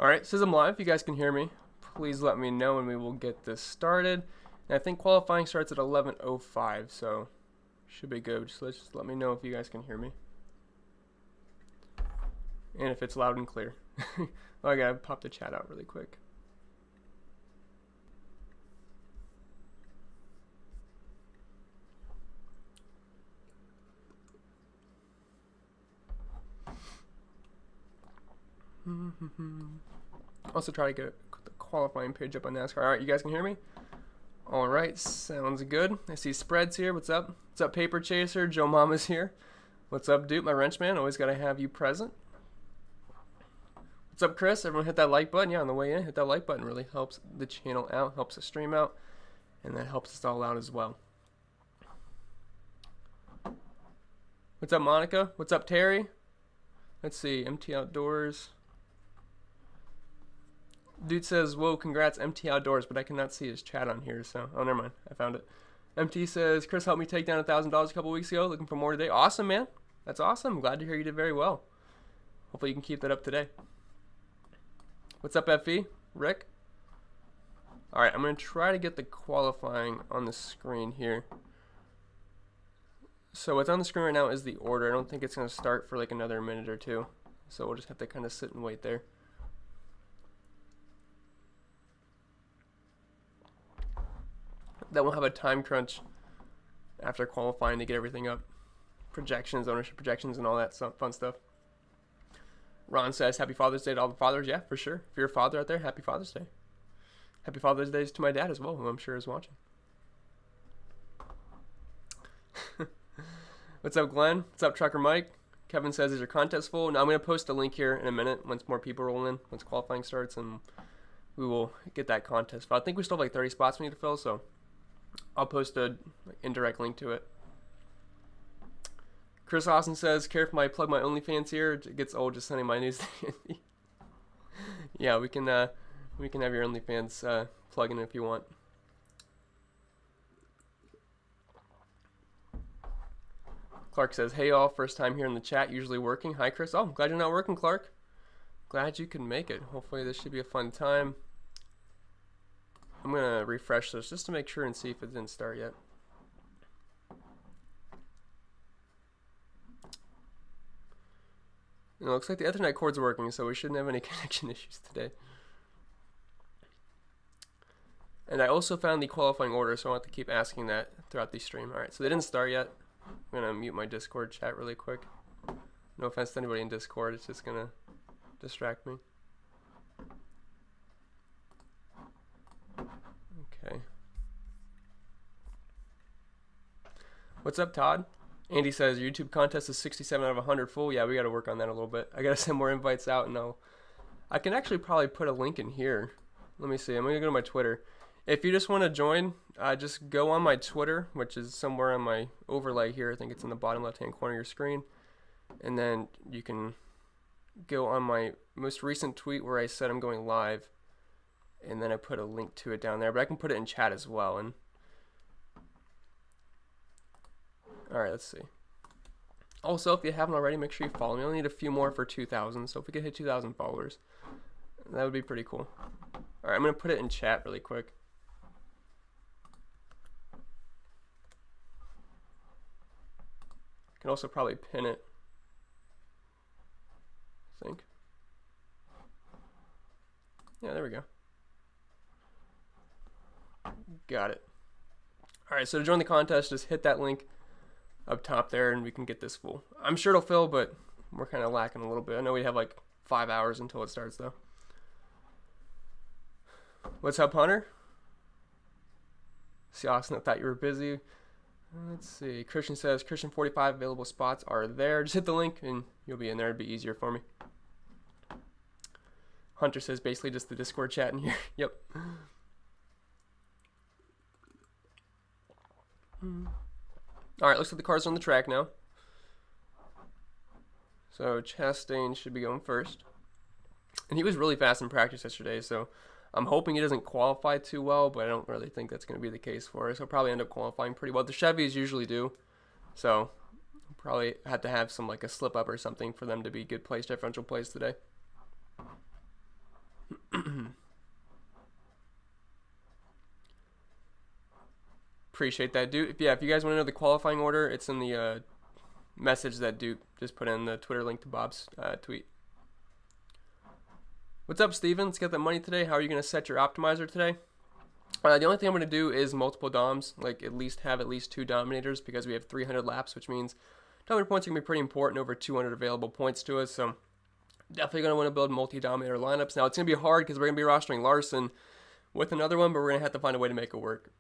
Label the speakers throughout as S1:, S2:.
S1: Alright, says I'm live. If you guys can hear me, please let me know and we will get this started. And I think qualifying starts at 11:05, so should be good. Just let me know if you guys can hear me. And if it's loud and clear. Oh, I gotta pop the chat out really quick. Also try to get the qualifying page up on NASCAR. Alright, you guys can hear me? Alright, sounds good. I see Spreads here. What's up? What's up, Paper Chaser? Joe Mama's here. What's up, Duke? My wrench man. Always gotta have you present. What's up, Chris? Everyone hit that like button. Yeah, on the way in, hit that like button. Really helps the channel out, helps the stream out, and that helps us all out as well. What's up, Monica? What's up, Terry? Let's see, MT Outdoors. Dude says, whoa, congrats, MT Outdoors, but I cannot see his chat on here, so, oh, never mind, I found it. MT says, Chris helped me take down $1,000 a couple weeks ago, looking for more today. Awesome, man. That's awesome. Glad to hear you did very well. Hopefully you can keep that up today. What's up, FE? Rick? Alright, I'm going to try to get the qualifying on the screen here. So what's on the screen right now is the order. I don't think it's going to start for like another minute or two. So we'll just have to kind of sit and wait there. Then we'll have a time crunch after qualifying to get everything up. Projections, ownership projections, and all that fun stuff. Ron says, happy Father's Day to all the fathers. Yeah, for sure. If you're a father out there, happy Father's Day. Happy Father's Day to my dad as well, who I'm sure is watching. What's up, Glenn? What's up, Trucker Mike? Kevin says, is your contest full? Now I'm going to post a link here in a minute once more people roll in, once qualifying starts, and we will get that contest. But I think we still have like 30 spots we need to fill, so I'll post a indirect link to it. Chris Austin says, care if I plug my OnlyFans here. It gets old just sending my news to Andy. Yeah, we can have your OnlyFans plug in if you want. Clark says, hey all, first time here in the chat, usually working. Hi Chris. Oh, I'm glad you're not working, Clark. Glad you can make it. Hopefully this should be a fun time. I'm going to refresh this just to make sure and see if it didn't start yet. And it looks like the Ethernet cord's working, so we shouldn't have any connection issues today. And I also found the qualifying order, so I want to keep asking that throughout the stream. Alright, so they didn't start yet. I'm going to mute my Discord chat really quick. No offense to anybody in Discord, it's just going to distract me. Okay. What's up, Todd? Andy says, your YouTube contest is 67 out of 100 full. Yeah, we got to work on that a little bit. I got to send more invites out, and I can actually probably put a link in here. Let me see. I'm going to go to my Twitter. If you just want to join, just go on my Twitter, which is somewhere on my overlay here. I think it's in the bottom left-hand corner of your screen. And then you can go on my most recent tweet where I said I'm going live. And then I put a link to it down there. But I can put it in chat as well. And alright, let's see. Also, if you haven't already, make sure you follow me. I only need a few more for 2,000. So if we could hit 2,000 followers, that would be pretty cool. Alright, I'm going to put it in chat really quick. I can also probably pin it, I think. Yeah, there we go. Got it. Alright, so to join the contest, just hit that link up top there and we can get this full. I'm sure it'll fill, but we're kind of lacking a little bit. I know we have like 5 hours until it starts though. What's up, Hunter? See, Austin, I thought you were busy. Let's see. Christian says, Christian 45 available spots are there. Just hit the link and you'll be in there. It'd be easier for me. Hunter says, basically just the Discord chat in here. Yep. Alright, looks like the cars are on the track now. So Chastain should be going first. And he was really fast in practice yesterday, so I'm hoping he doesn't qualify too well, but I don't really think that's going to be the case for us. He'll probably end up qualifying pretty well. The Chevys usually do, so probably had to have some like a slip up or something for them to be good place differential plays today. Appreciate that, Duke. Yeah, if you guys want to know the qualifying order, it's in the message that Duke just put in the Twitter link to Bob's tweet. What's up, Steven? Let's get the money today. How are you going to set your optimizer today? The only thing I'm going to do is multiple DOMs, like at least 2 dominators, because we have 300 laps, which means dominator points are going to be pretty important, over 200 available points to us, so definitely going to want to build multi-dominator lineups. Now, it's going to be hard because we're going to be rostering Larson with another one, but we're going to have to find a way to make it work.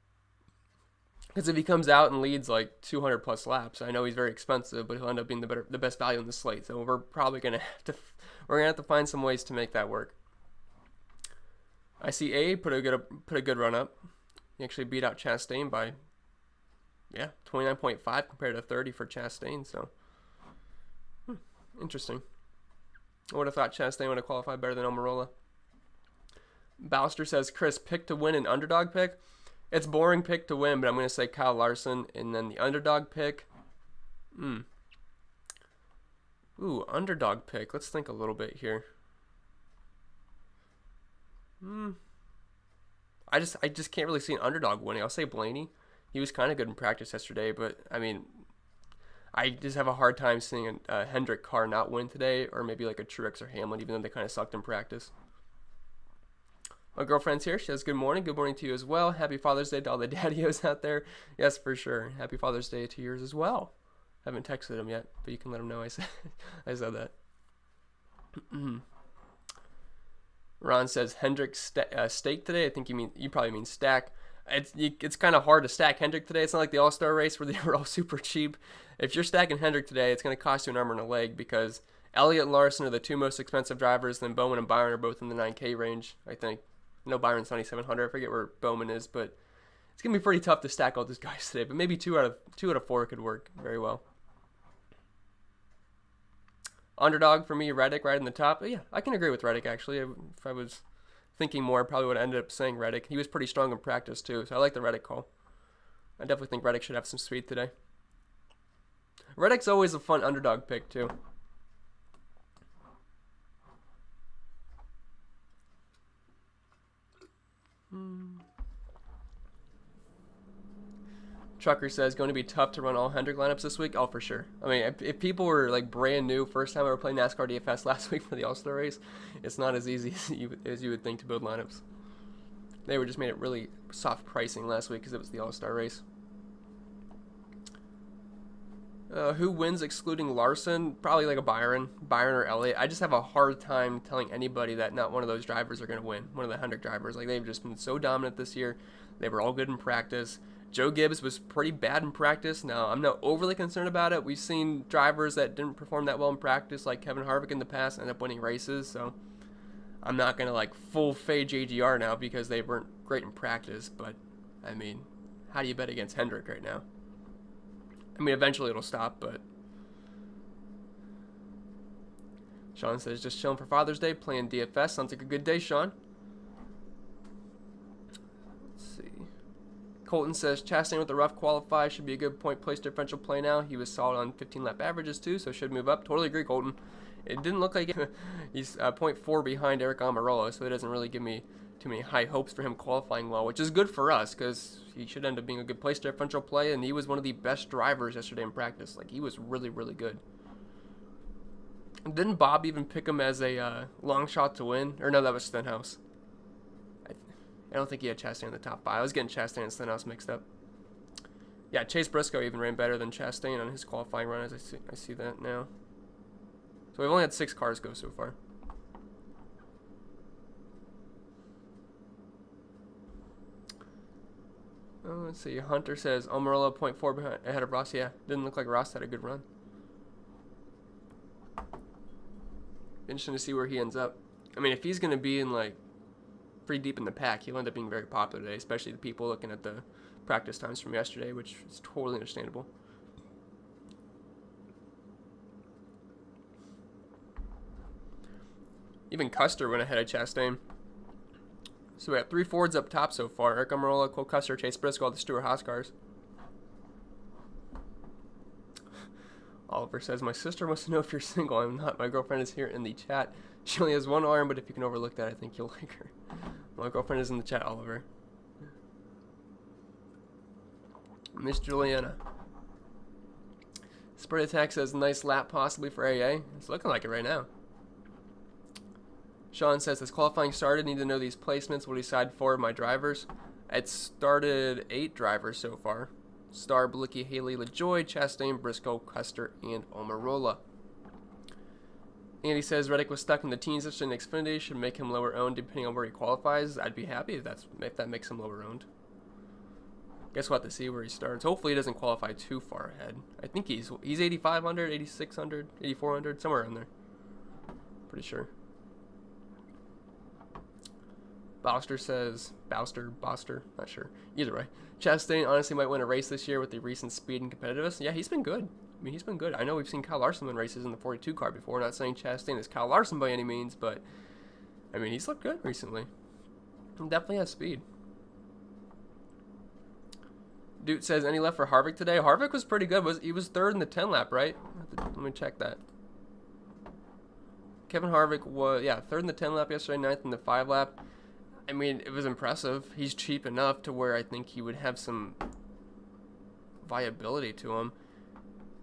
S1: Because if he comes out and leads like 200 plus laps, I know he's very expensive, but he'll end up being the best value in the slate. So we're probably going to have to find some ways to make that work. I see A put a good run up. He actually beat out Chastain by 29.5 compared to 30 for Chastain. So interesting. I would have thought Chastain would have qualified better than Almirola. Ballister says, Chris, pick to win an underdog pick. It's boring pick to win, but I'm going to say Kyle Larson. And then the underdog pick. Ooh, underdog pick. Let's think a little bit here. I just can't really see an underdog winning. I'll say Blaney. He was kind of good in practice yesterday, but I mean, I just have a hard time seeing a Hendrick car not win today, or maybe like a Truex or Hamlin, even though they kind of sucked in practice. My girlfriend's here. She says, good morning. Good morning to you as well. Happy Father's Day to all the daddios out there. Yes, for sure. Happy Father's Day to yours as well. I haven't texted him yet, but you can let him know I said that. Ron says Hendrick stake today. I think you probably mean stack. It's kind of hard to stack Hendrick today. It's not like the All-Star race where they were all super cheap. If you're stacking Hendrick today, it's going to cost you an arm and a leg, because Elliott and Larson are the 2 most expensive drivers. Then Bowman and Byron are both in the 9K range, I think. No, Byron's 9,700. I forget where Bowman is, but it's going to be pretty tough to stack all these guys today. But maybe 2 out of 4 could work very well. Underdog for me, Reddick right in the top. But yeah, I can agree with Reddick, actually. If I was thinking more, I probably would have ended up saying Reddick. He was pretty strong in practice, too, so I like the Reddick call. I definitely think Reddick should have some speed today. Reddick's always a fun underdog pick, too. Trucker says, going to be tough to run all Hendrick lineups this week? Oh, for sure. I mean, if people were like brand new, first time ever playing NASCAR DFS last week for the All-Star race, it's not as easy as you would think to build lineups. They just made it really soft pricing last week because it was the All-Star race. Who wins excluding Larson? Probably like a Byron or Elliott. I just have a hard time telling anybody that not one of those drivers are going to win. One of the Hendrick drivers. Like, they've just been so dominant this year. They were all good in practice. Joe Gibbs was pretty bad in practice. Now, I'm not overly concerned about it. We've seen drivers that didn't perform that well in practice, like Kevin Harvick in the past, end up winning races. So I'm not going to like full fade JGR now because they weren't great in practice. But, I mean, how do you bet against Hendrick right now? I mean, eventually it'll stop, but... Sean says, just chilling for Father's Day, playing DFS. Sounds like a good day, Sean. Let's see. Colton says, Chastain with the rough qualify. Should be a good point place differential play now. He was solid on 15-lap averages, too, so should move up. Totally agree, Colton. It didn't look like it. He's 0.4 behind Eric Almirola, so it doesn't really give me too many high hopes for him qualifying well, which is good for us because he should end up being a good place differential play, and he was one of the best drivers yesterday in practice. Like, he was really, really good. Didn't Bob even pick him as a long shot to win? Or no, that was Stenhouse. I don't think he had Chastain in the top 5. I was getting Chastain and Stenhouse mixed up. Yeah, Chase Briscoe even ran better than Chastain on his qualifying run, as I see that now. So we've only had 6 cars go so far. Oh, let's see. Hunter says Almirola 0.4 ahead of Ross. Yeah, didn't look like Ross had a good run. Interesting to see where he ends up. I mean, if he's going to be in like pretty deep in the pack, he'll end up being very popular today, especially the people looking at the practice times from yesterday, which is totally understandable. Even Custer went ahead of Chastain. So we got 3 Fords up top so far. Eric Almirola, Cole Custer, Chase Briscoe, all the Stewart-Haas cars. Oliver says, my sister wants to know if you're single. I'm not. My girlfriend is here in the chat. She only has one arm, but if you can overlook that, I think you'll like her. My girlfriend is in the chat, Oliver. Miss Juliana. Spurt Attack says, nice lap possibly for AA. It's looking like it right now. Sean says, as qualifying started, need to know these placements. Will decide 4 of my drivers. It started 8 drivers so far. Star, Blicky, Haley, LaJoy, Chastain, Briscoe, Custer, and Omarola. Andy says Reddick was stuck in the teens in Xfinity. Should make him lower owned depending on where he qualifies. I'd be happy if that makes him lower owned. Guess we'll have to see where he starts. Hopefully he doesn't qualify too far ahead. I think he's 8,500, 8,600, 8,400, somewhere in there. Pretty sure. Boster says, Boster, not sure. Either way. Chastain honestly might win a race this year with the recent speed and competitiveness. Yeah, he's been good. I mean, he's been good. I know we've seen Kyle Larson win races in the 42 car before. Not saying Chastain is Kyle Larson by any means, but, I mean, he's looked good recently. He definitely has speed. Dude says, any left for Harvick today? Harvick was pretty good. He was 3rd in the 10 lap, right? Let me check that. Kevin Harvick was, 3rd in the 10 lap yesterday, 9th in the 5 lap. I mean, it was impressive. He's cheap enough to where I think he would have some viability to him.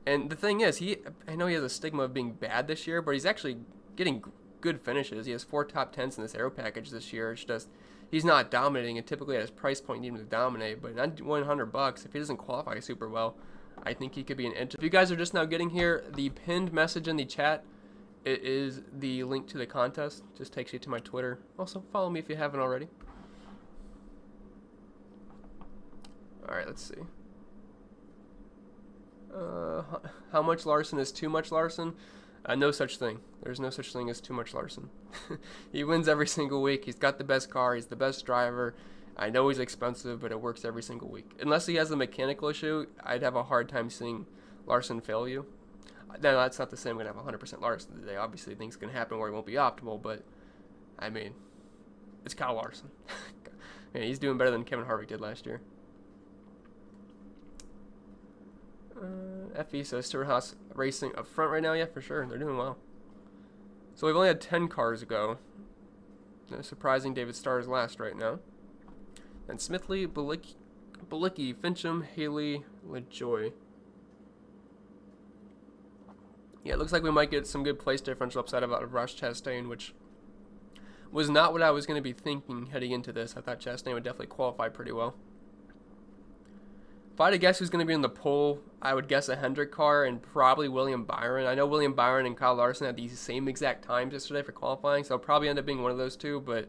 S1: And the thing is, I know he has a stigma of being bad this year, but he's actually getting good finishes. He has 4 top 10s in this aero package this year. It's just, he's not dominating, and typically at his price point, you need him to dominate. But not $100, if he doesn't qualify super well, I think he could be an interest. If you guys are just now getting here, the pinned message in the chat, it is the link to the contest. Just takes you to my Twitter. Also, follow me if you haven't already. Alright, let's see. How much Larson is too much Larson? No such thing. There's no such thing as too much Larson. He wins every single week. He's got the best car. He's the best driver. I know he's expensive, but it works every single week. Unless he has a mechanical issue, I'd have a hard time seeing Larson fail you. No, that's not to say I'm going to have 100% Larson today. Obviously, things can happen where he won't be optimal, but, I mean, it's Kyle Larson. Man, he's doing better than Kevin Harvick did last year. FE says Stewart-Haas racing up front right now. Yeah, for sure. They're doing well. So we've only had 10 cars go. No surprising David Starr is last right now. And Smithley, Balicki, Fincham, Haley, LaJoy. Yeah, it looks like we might get some good place differential upside out of Ross Chastain, which was not what I was going to be thinking heading into this. I thought Chastain would definitely qualify pretty well. If I had to guess who's going to be in the pole, I would guess a Hendrick car and probably William Byron. I know William Byron and Kyle Larson had these same exact times yesterday for qualifying, so I'll probably end up being one of those two, but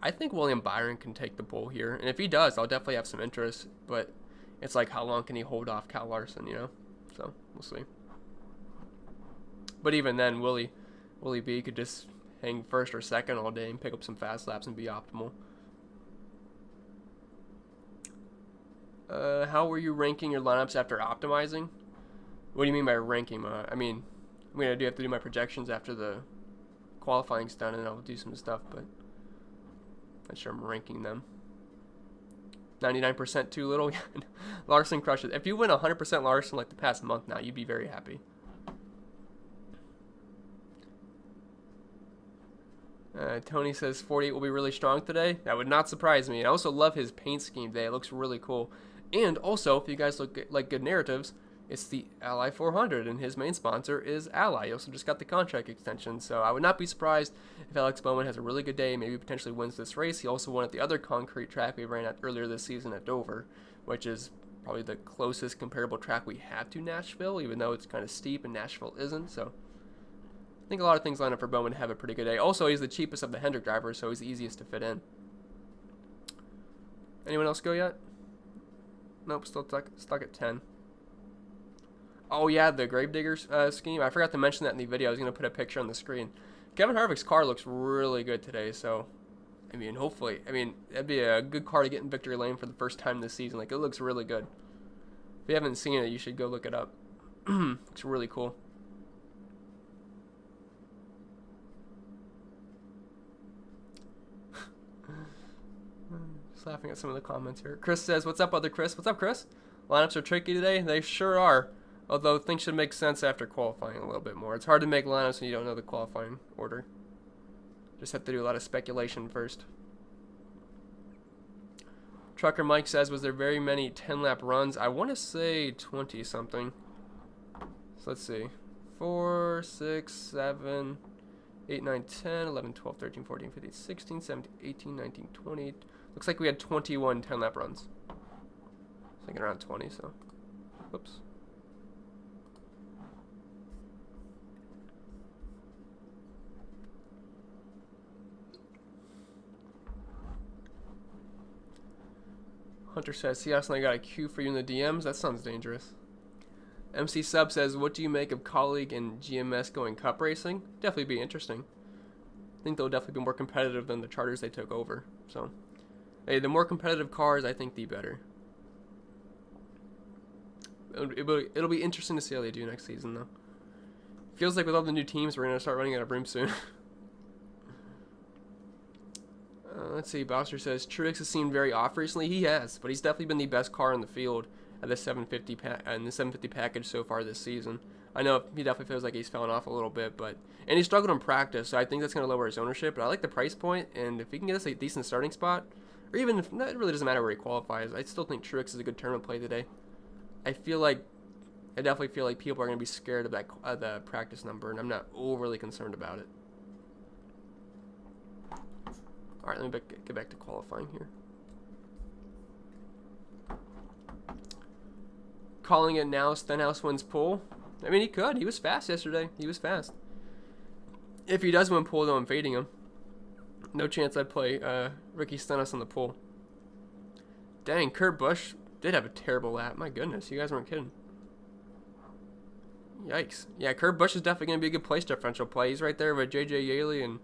S1: I think William Byron can take the pole here. And if he does, I'll definitely have some interest, but it's like how long can he hold off Kyle Larson, you know? So, we'll see. But even then, Willie B could just hang first or second all day and pick up some fast laps and be optimal. How were you ranking your lineups after optimizing? What do you mean by ranking? I mean, I do have to do my projections after the qualifying's done, and I'll do some stuff, but not sure I'm ranking them. 99% too little? Larson crushes. If you win 100% Larson like the past month now, you'd be very happy. Tony says 48 will be really strong today. That would not surprise me. I also love his paint scheme today. It looks really cool. And also, if you guys like good narratives, it's the Ally 400, and his main sponsor is Ally. He also just got the contract extension, so I would not be surprised if Alex Bowman has a really good day, maybe potentially wins this race. He also won at the other concrete track we ran at earlier this season at Dover, which is probably the closest comparable track we have to Nashville, even though it's kind of steep and Nashville isn't, so I think a lot of things line up for Bowman to have a pretty good day. Also, he's the cheapest of the Hendrick drivers, so he's the easiest to fit in. Anyone else go yet? Nope, still stuck at 10. Oh, yeah, the Gravediggers scheme. I forgot to mention that in the video. I was going to put a picture on the screen. Kevin Harvick's car looks really good today, so, I mean, hopefully. I mean, that'd be a good car to get in victory lane for the first time this season. Like, it looks really good. If you haven't seen it, you should go look it up. Looks really cool. Just laughing at some of the comments here. Chris says, what's up, other Chris? What's up, Chris? Lineups are tricky today. They sure are. Although things should make sense after qualifying a little bit more. It's hard to make lineups when you don't know the qualifying order. Just have to do a lot of speculation first. Trucker Mike says, was there very many 10-lap runs? I want to say 20-something. So let's see. 4, 6, 7, 8, 9, 10, 11, 12, 13, 14, 15, 16, 17, 18, 19, 20. Looks like we had 21 10-lap runs. I was thinking around 20, so. Whoops. Hunter says, see, I got a queue for you in the DMs. That sounds dangerous. MC Sub says, what do you make of colleague and GMS going cup racing? Definitely be interesting. I think they'll definitely be more competitive than the charters they took over. So, hey, the more competitive cars, I think the better. It'll be interesting to see how they do next season, though. Feels like with all the new teams, we're going to start running out of room soon. Let's see, Bowser says, Truex has seemed very off recently. He has, but he's definitely been the best car in the field at the 750 in the 750 package so far this season. I know he definitely feels like he's fallen off a little bit, and he struggled in practice, so I think that's going to lower his ownership. But I like the price point, and if he can get us a decent starting spot, or even if it really doesn't matter where he qualifies, I still think Truex is a good tournament play today. I definitely feel like people are going to be scared of the practice number, and I'm not overly concerned about it. All right, let me get back to qualifying here. Calling it now, Stenhouse wins pool. I mean, he could. He was fast yesterday. He was fast. If he does win pool, though, I'm fading him. No chance I'd play Ricky Stenhouse on the pool. Dang, Kurt Busch did have a terrible lap. My goodness, you guys weren't kidding. Yikes. Yeah, Kurt Busch is definitely going to be a good place differential play. He's right there with J.J. Yaley and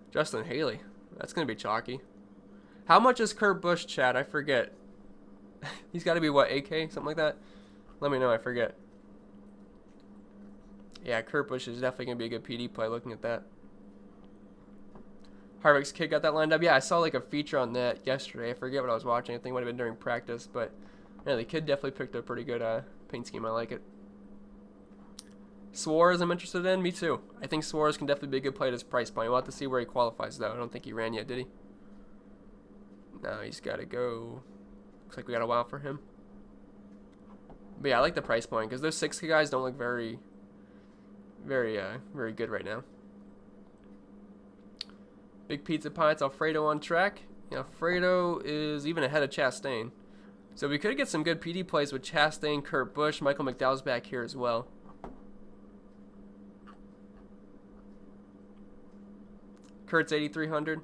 S1: Justin Haley. That's going to be chalky. How much is Kurt Busch, Chad? I forget. He's got to be, what, AK? Something like that? Let me know. I forget. Yeah, Kurt Busch is definitely going to be a good PD play looking at that. Harvick's kid got that lined up. Yeah, I saw like a feature on that yesterday. I forget what I was watching. I think it might have been during practice. But yeah, the kid definitely picked a pretty good paint scheme. I like it. Suarez I'm interested in. Me too. I think Suarez can definitely be a good play at his price point. We'll have to see where he qualifies, though. I don't think he ran yet, did he? No, he's got to go. Looks like we got a while for him. But yeah, I like the price point because those 6K guys don't look very good right now. Big Pizza Pints, Alfredo on track. Yeah, Alfredo is even ahead of Chastain. So we could get some good PD plays with Chastain, Kurt Busch, Michael McDowell's back here as well. Kurt's 8,300.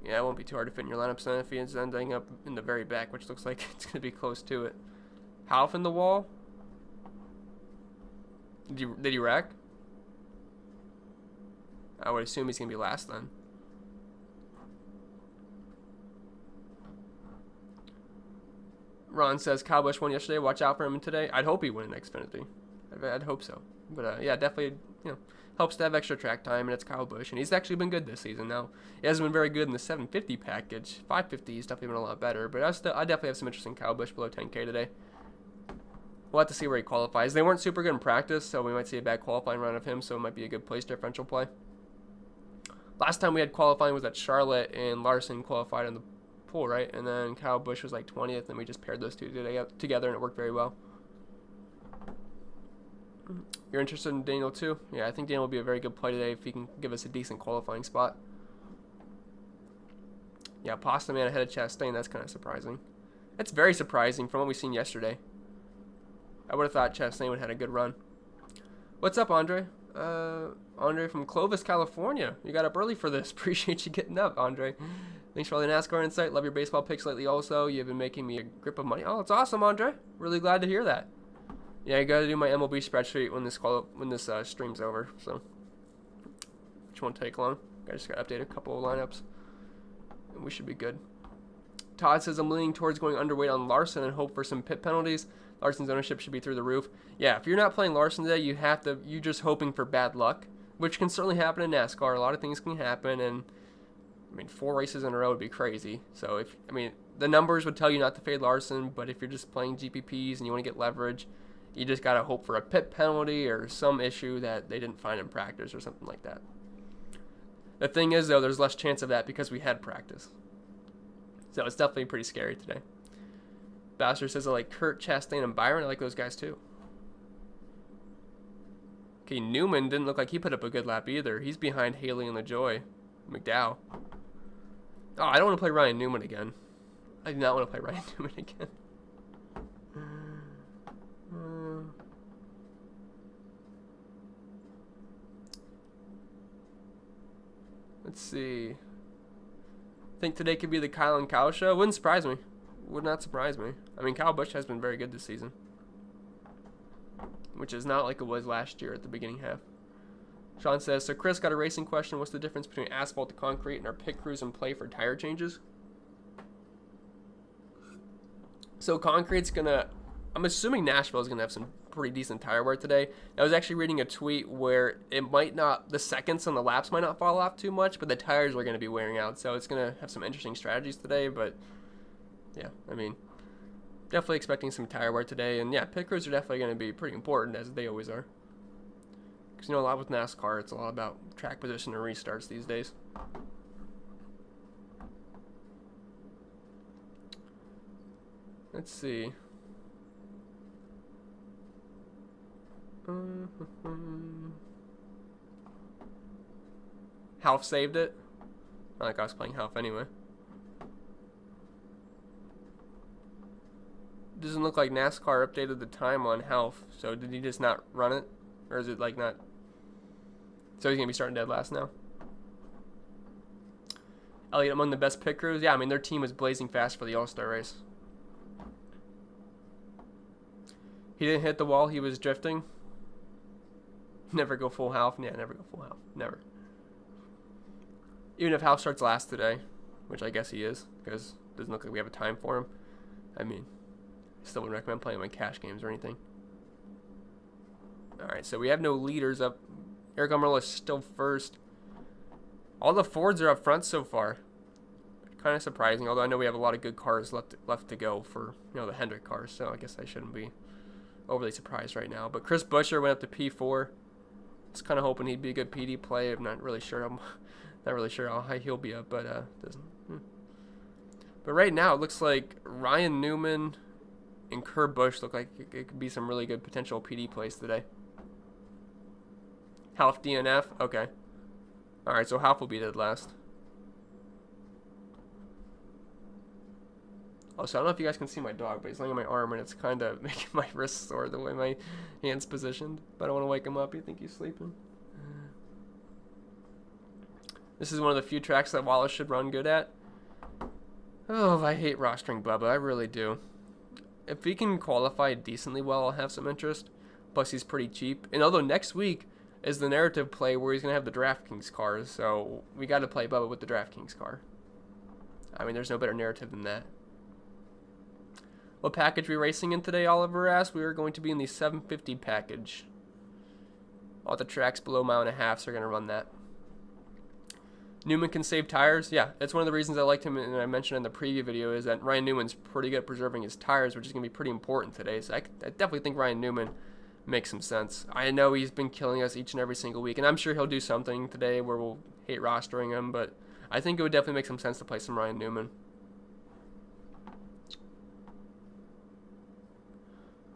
S1: Yeah, it won't be too hard to fit in your lineup then if he ends ending up in the very back, which looks like it's going to be close to it. Half in the wall. Did he wreck? I would assume he's going to be last then. Ron says Kyle Busch won yesterday. Watch out for him today. I'd hope he win in Xfinity. I'd hope so. But yeah, definitely, helps to have extra track time, and it's Kyle Busch, and he's actually been good this season. Now, he hasn't been very good in the 750 package. 550, he's definitely been a lot better, but I definitely have some interest in Kyle Busch below 10K today. We'll have to see where he qualifies. They weren't super good in practice, so we might see a bad qualifying run of him, so it might be a good place differential play. Last time we had qualifying was at Charlotte, and Larson qualified in the pool, right? And then Kyle Busch was like 20th, and we just paired those two together, and it worked very well. You're interested in Daniel too? Yeah, I think Daniel will be a very good play today if he can give us a decent qualifying spot. Yeah, Pasta Man ahead of Chastain, that's kind of surprising. That's very surprising from what we've seen yesterday. I would have thought Chastain would have had a good run. What's up, Andre? Andre from Clovis, California. You got up early for this. Appreciate you getting up, Andre. Thanks for all the NASCAR insight. Love your baseball picks lately also. You've been making me a grip of money. Oh, it's awesome, Andre. Really glad to hear that. Yeah, I got to do my MLB spreadsheet when this stream's over, so which won't take long. I just got to update a couple of lineups, and we should be good. Todd says I'm leaning towards going underweight on Larson and hope for some pit penalties. Larson's ownership should be through the roof. Yeah, if you're not playing Larson today, you're just hoping for bad luck, which can certainly happen in NASCAR. A lot of things can happen, and I mean 4 races in a row would be crazy. So the numbers would tell you not to fade Larson, but if you're just playing GPPs and you want to get leverage, you just got to hope for a pit penalty or some issue that they didn't find in practice or something like that. The thing is, though, there's less chance of that because we had practice. So it's definitely pretty scary today. Bowser says I like Kurt, Chastain, and Byron. I like those guys too. Okay, Newman didn't look like he put up a good lap either. He's behind Haley and LaJoy. McDowell. Oh, I don't want to play Ryan Newman again. I do not want to play Ryan Newman again. Let's see. Think today could be the Kyle and Kyle show? Wouldn't surprise me. Would not surprise me. I mean, Kyle Busch has been very good this season, which is not like it was last year at the beginning half. Sean says, so Chris got a racing question. What's the difference between asphalt to concrete and our pit crews in play for tire changes? So concrete's gonna, I'm assuming Nashville is gonna have some pretty decent tire wear today. I was actually reading a tweet where it might not, the seconds on the laps might not fall off too much, but the tires are gonna be wearing out. So it's gonna have some interesting strategies today. But yeah, I mean, definitely expecting some tire wear today. And yeah, pit crews are definitely gonna be pretty important, as they always are. Because, you know, a lot with NASCAR, it's a lot about track position and restarts these days. Let's see. Half saved it. Not like I was playing half anyway. Doesn't look like NASCAR updated the time on half. So did he just not run it? Or is it like not? So he's going to be starting dead last now. Elliott among the best pit crews. Yeah, I mean, their team was blazing fast for the All-Star race. He didn't hit the wall. He was drifting. Never go full half. Yeah, never go full half. Never. Even if half starts last today, which I guess he is, because it doesn't look like we have a time for him. I mean, I still wouldn't recommend playing him in cash games or anything. Alright, so we have no leaders up. Eric Almirola is still first. All the Fords are up front so far. Kind of surprising, although I know we have a lot of good cars left to go for, you know, the Hendrick cars, so I guess I shouldn't be overly surprised right now. But Chris Buescher went up to P4. I was kind of hoping he'd be a good PD play. I'm not really sure. I'm not really sure how high he'll be up, but doesn't. But right now it looks like Ryan Newman and Kurt Busch look like it could be some really good potential PD plays today. Half DNF? Okay. Alright, so Half will be dead last. Also, I don't know if you guys can see my dog, but he's laying on my arm and it's kind of making my wrist sore the way my hand's positioned. But I don't want to wake him up. You think he's sleeping? This is one of the few tracks that Wallace should run good at. Oh, I hate rostering Bubba. I really do. If he can qualify decently well, I'll have some interest. Plus, he's pretty cheap. And although next week is the narrative play where he's going to have the DraftKings cars, so we got to play Bubba with the DraftKings car. I mean, there's no better narrative than that. What package are we racing in today, Oliver asked. We are going to be in the 750 package. All the tracks below 1.5 miles, so we're going to run that. Newman can save tires. Yeah, that's one of the reasons I liked him, and I mentioned in the preview video, is that Ryan Newman's pretty good at preserving his tires, which is going to be pretty important today. So I definitely think Ryan Newman makes some sense. I know he's been killing us each and every single week, and I'm sure he'll do something today where we'll hate rostering him, but I think it would definitely make some sense to play some Ryan Newman.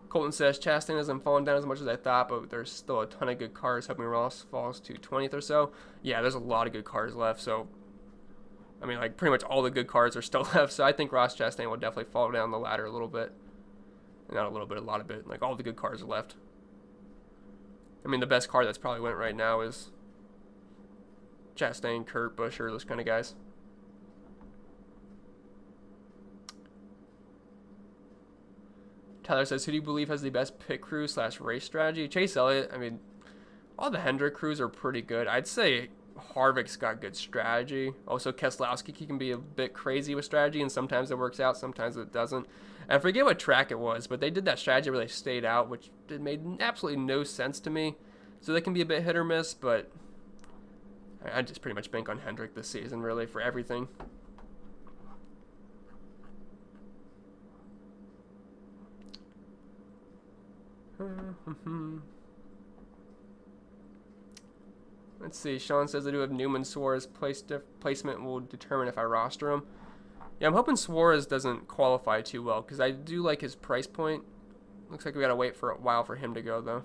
S1: Colton says, Chastain hasn't fallen down as much as I thought, but there's still a ton of good cars, hoping Ross falls to 20th or so. Yeah, there's a lot of good cars left, so, I mean, like, pretty much all the good cars are still left, so I think Ross Chastain will definitely fall down the ladder a little bit. Not a little bit, a lot of bit. Like, all the good cars are left. I mean, the best car that's probably went right now is Chastain, Kurt, Buescher, those kind of guys. Tyler says, who do you believe has the best pit crew / race strategy? Chase Elliott. I mean, all the Hendrick crews are pretty good. I'd say Harvick's got good strategy. Also, Keselowski, he can be a bit crazy with strategy, and sometimes it works out, sometimes it doesn't. And I forget what track it was, but they did that strategy where they stayed out, which made absolutely no sense to me. So they can be a bit hit or miss, but I just pretty much bank on Hendrick this season, really, for everything. Let's see. Sean says I do have Newman. Suarez placement will determine if I roster him. Yeah, I'm hoping Suarez doesn't qualify too well because I do like his price point. Looks like we gotta wait for a while for him to go though.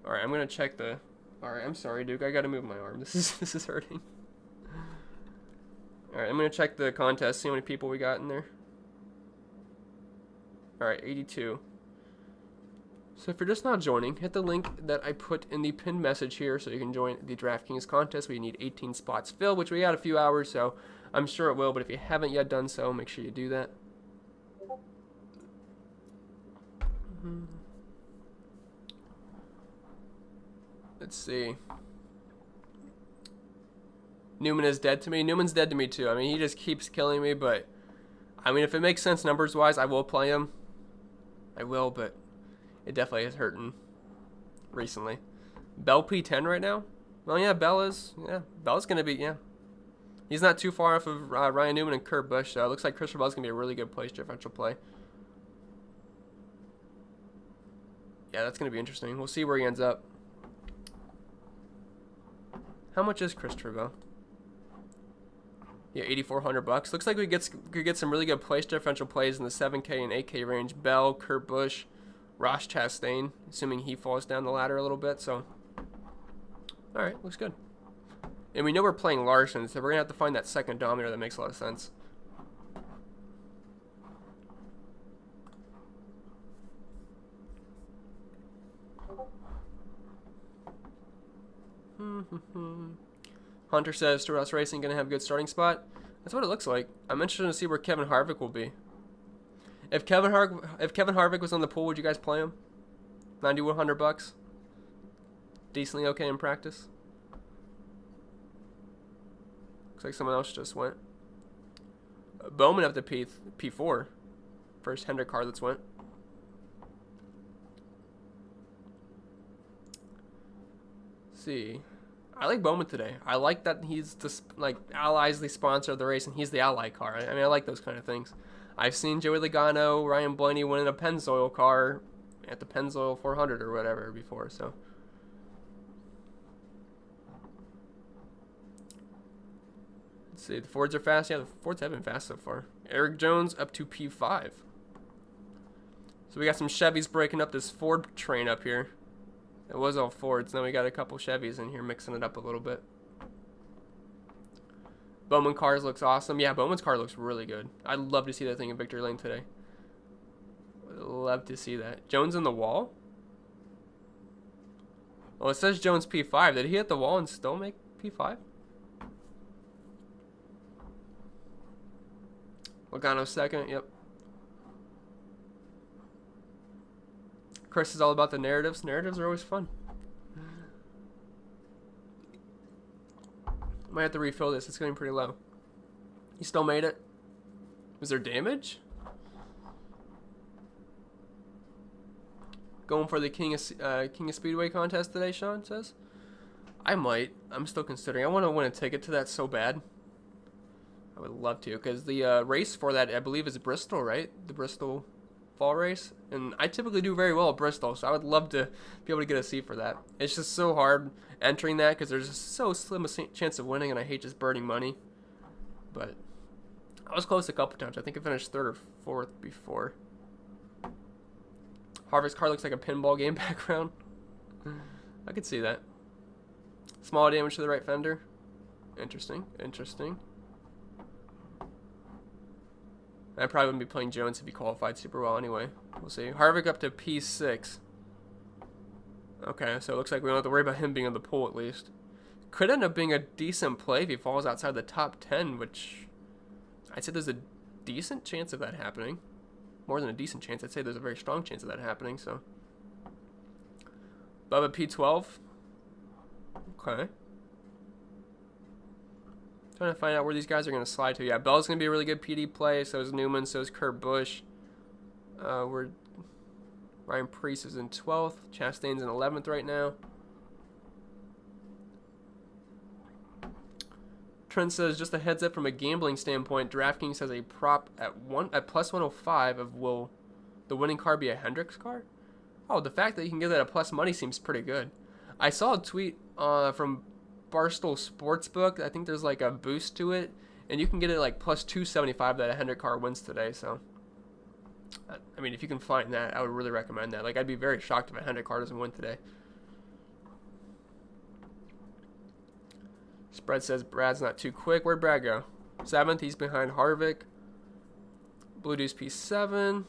S1: All right, I'm gonna check the. All right, I'm sorry, Duke. I gotta move my arm. This is hurting. All right, I'm gonna check the contest. See how many people we got in there. All right, 82. So if you're just not joining, hit the link that I put in the pinned message here so you can join the DraftKings contest. We need 18 spots filled, which we got a few hours, so I'm sure it will. But if you haven't yet done so, make sure you do that. Let's see. Newman is dead to me. Newman's dead to me too. I mean, he just keeps killing me, but I mean, if it makes sense numbers-wise, I will play him. I will, but it definitely is hurting recently. Bell P10 right now? Well, yeah, Bell's going to be, yeah. He's not too far off of Ryan Newman and Kurt Busch, so it looks like Christopher Bell's going to be a really good place differential play. Yeah, that's going to be interesting. We'll see where he ends up. How much is Christopher Bell? Yeah, $8,400. Looks like we could get some really good place differential plays in the 7K and 8K range. Bell, Kurt Busch, Ross Chastain, assuming he falls down the ladder a little bit. So, all right, looks good. And we know we're playing Larson, so we're gonna have to find that second dominator that makes a lot of sense. Hunter says, Ross Racing going to have a good starting spot. That's what it looks like. I'm interested to see where Kevin Harvick will be. If Kevin Harvick was on the pool, would you guys play him? $9,100. Decently okay in practice. Looks like someone else just went. Bowman up to P4. First Hendrick car that's went. Let's see. I like Bowman today. I like that he's just like Ally's the sponsor of the race and he's the Ally car. I mean, I like those kind of things. I've seen Joey Logano, Ryan Blaney winning a Pennzoil car at the Pennzoil 400 or whatever before. So, let's see. The Fords are fast. Yeah, the Fords have been fast so far. Eric Jones up to P5. So we got some Chevys breaking up this Ford train up here. It was all Fords. Now we got a couple Chevys in here mixing it up a little bit. Bowman cars looks awesome. Yeah, Bowman's car looks really good. I'd love to see that thing in victory lane today. Would love to see that. Jones in the wall? Well, it says Jones P5. Did he hit the wall and still make P5? Logano second. Yep. Chris is all about the narratives. Narratives are always fun. Might have to refill this. It's getting pretty low. You still made it? Was there damage? Going for the King of Speedway contest today, Sean says. I might. I'm still considering. I want to win a ticket to that so bad. I would love to, because the race for that, I believe, is Bristol, right? The Bristol fall race, and I typically do very well at Bristol, so I would love to be able to get a seat for that. It's just so hard entering that because there's just so slim a chance of winning, and I hate just burning money. But I was close a couple times. I think I finished 3rd or 4th before. Harvick's car looks like a pinball game background. I could see that. Small damage to the right fender. Interesting. Interesting. I probably wouldn't be playing Jones if he qualified super well anyway. We'll see. Harvick up to P6. Okay, so it looks like we don't have to worry about him being on the pool at least. Could end up being a decent play if he falls outside the top 10, which I'd say there's a decent chance of that happening. More than a decent chance. I'd say there's a very strong chance of that happening, so. Bubba P12. Okay. Trying to find out where these guys are going to slide to. Yeah, Bell's going to be a really good PD play. So is Newman. So is Kurt Busch. Ryan Preece is in 12th. Chastain's in 11th right now. Trent says, just a heads up from a gambling standpoint, DraftKings has a prop at plus 105 of will the winning car be a Hendricks car? Oh, the fact that you can get that at plus money seems pretty good. I saw a tweet from Barstool Sportsbook. I think there's like a boost to it, and you can get it like plus 275 that a Hendrick car wins today. So, I mean, if you can find that, I would really recommend that. Like, I'd be very shocked if a Hendrick car doesn't win today. Spread says Brad's not too quick. Where'd Brad go? 7th. He's behind Harvick. Blue Deuce P7.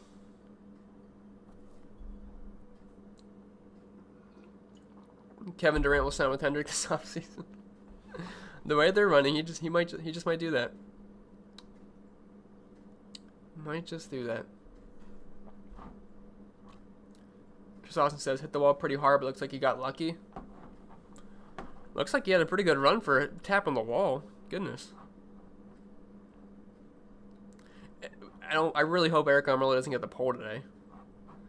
S1: Kevin Durant will sign with Hendrick this offseason. The way they're running, he just might do that. Might just do that. Chris Austin says hit the wall pretty hard, but looks like he got lucky. Looks like he had a pretty good run for tapping the wall. Goodness. I really hope Eric Almirola doesn't get the pole today.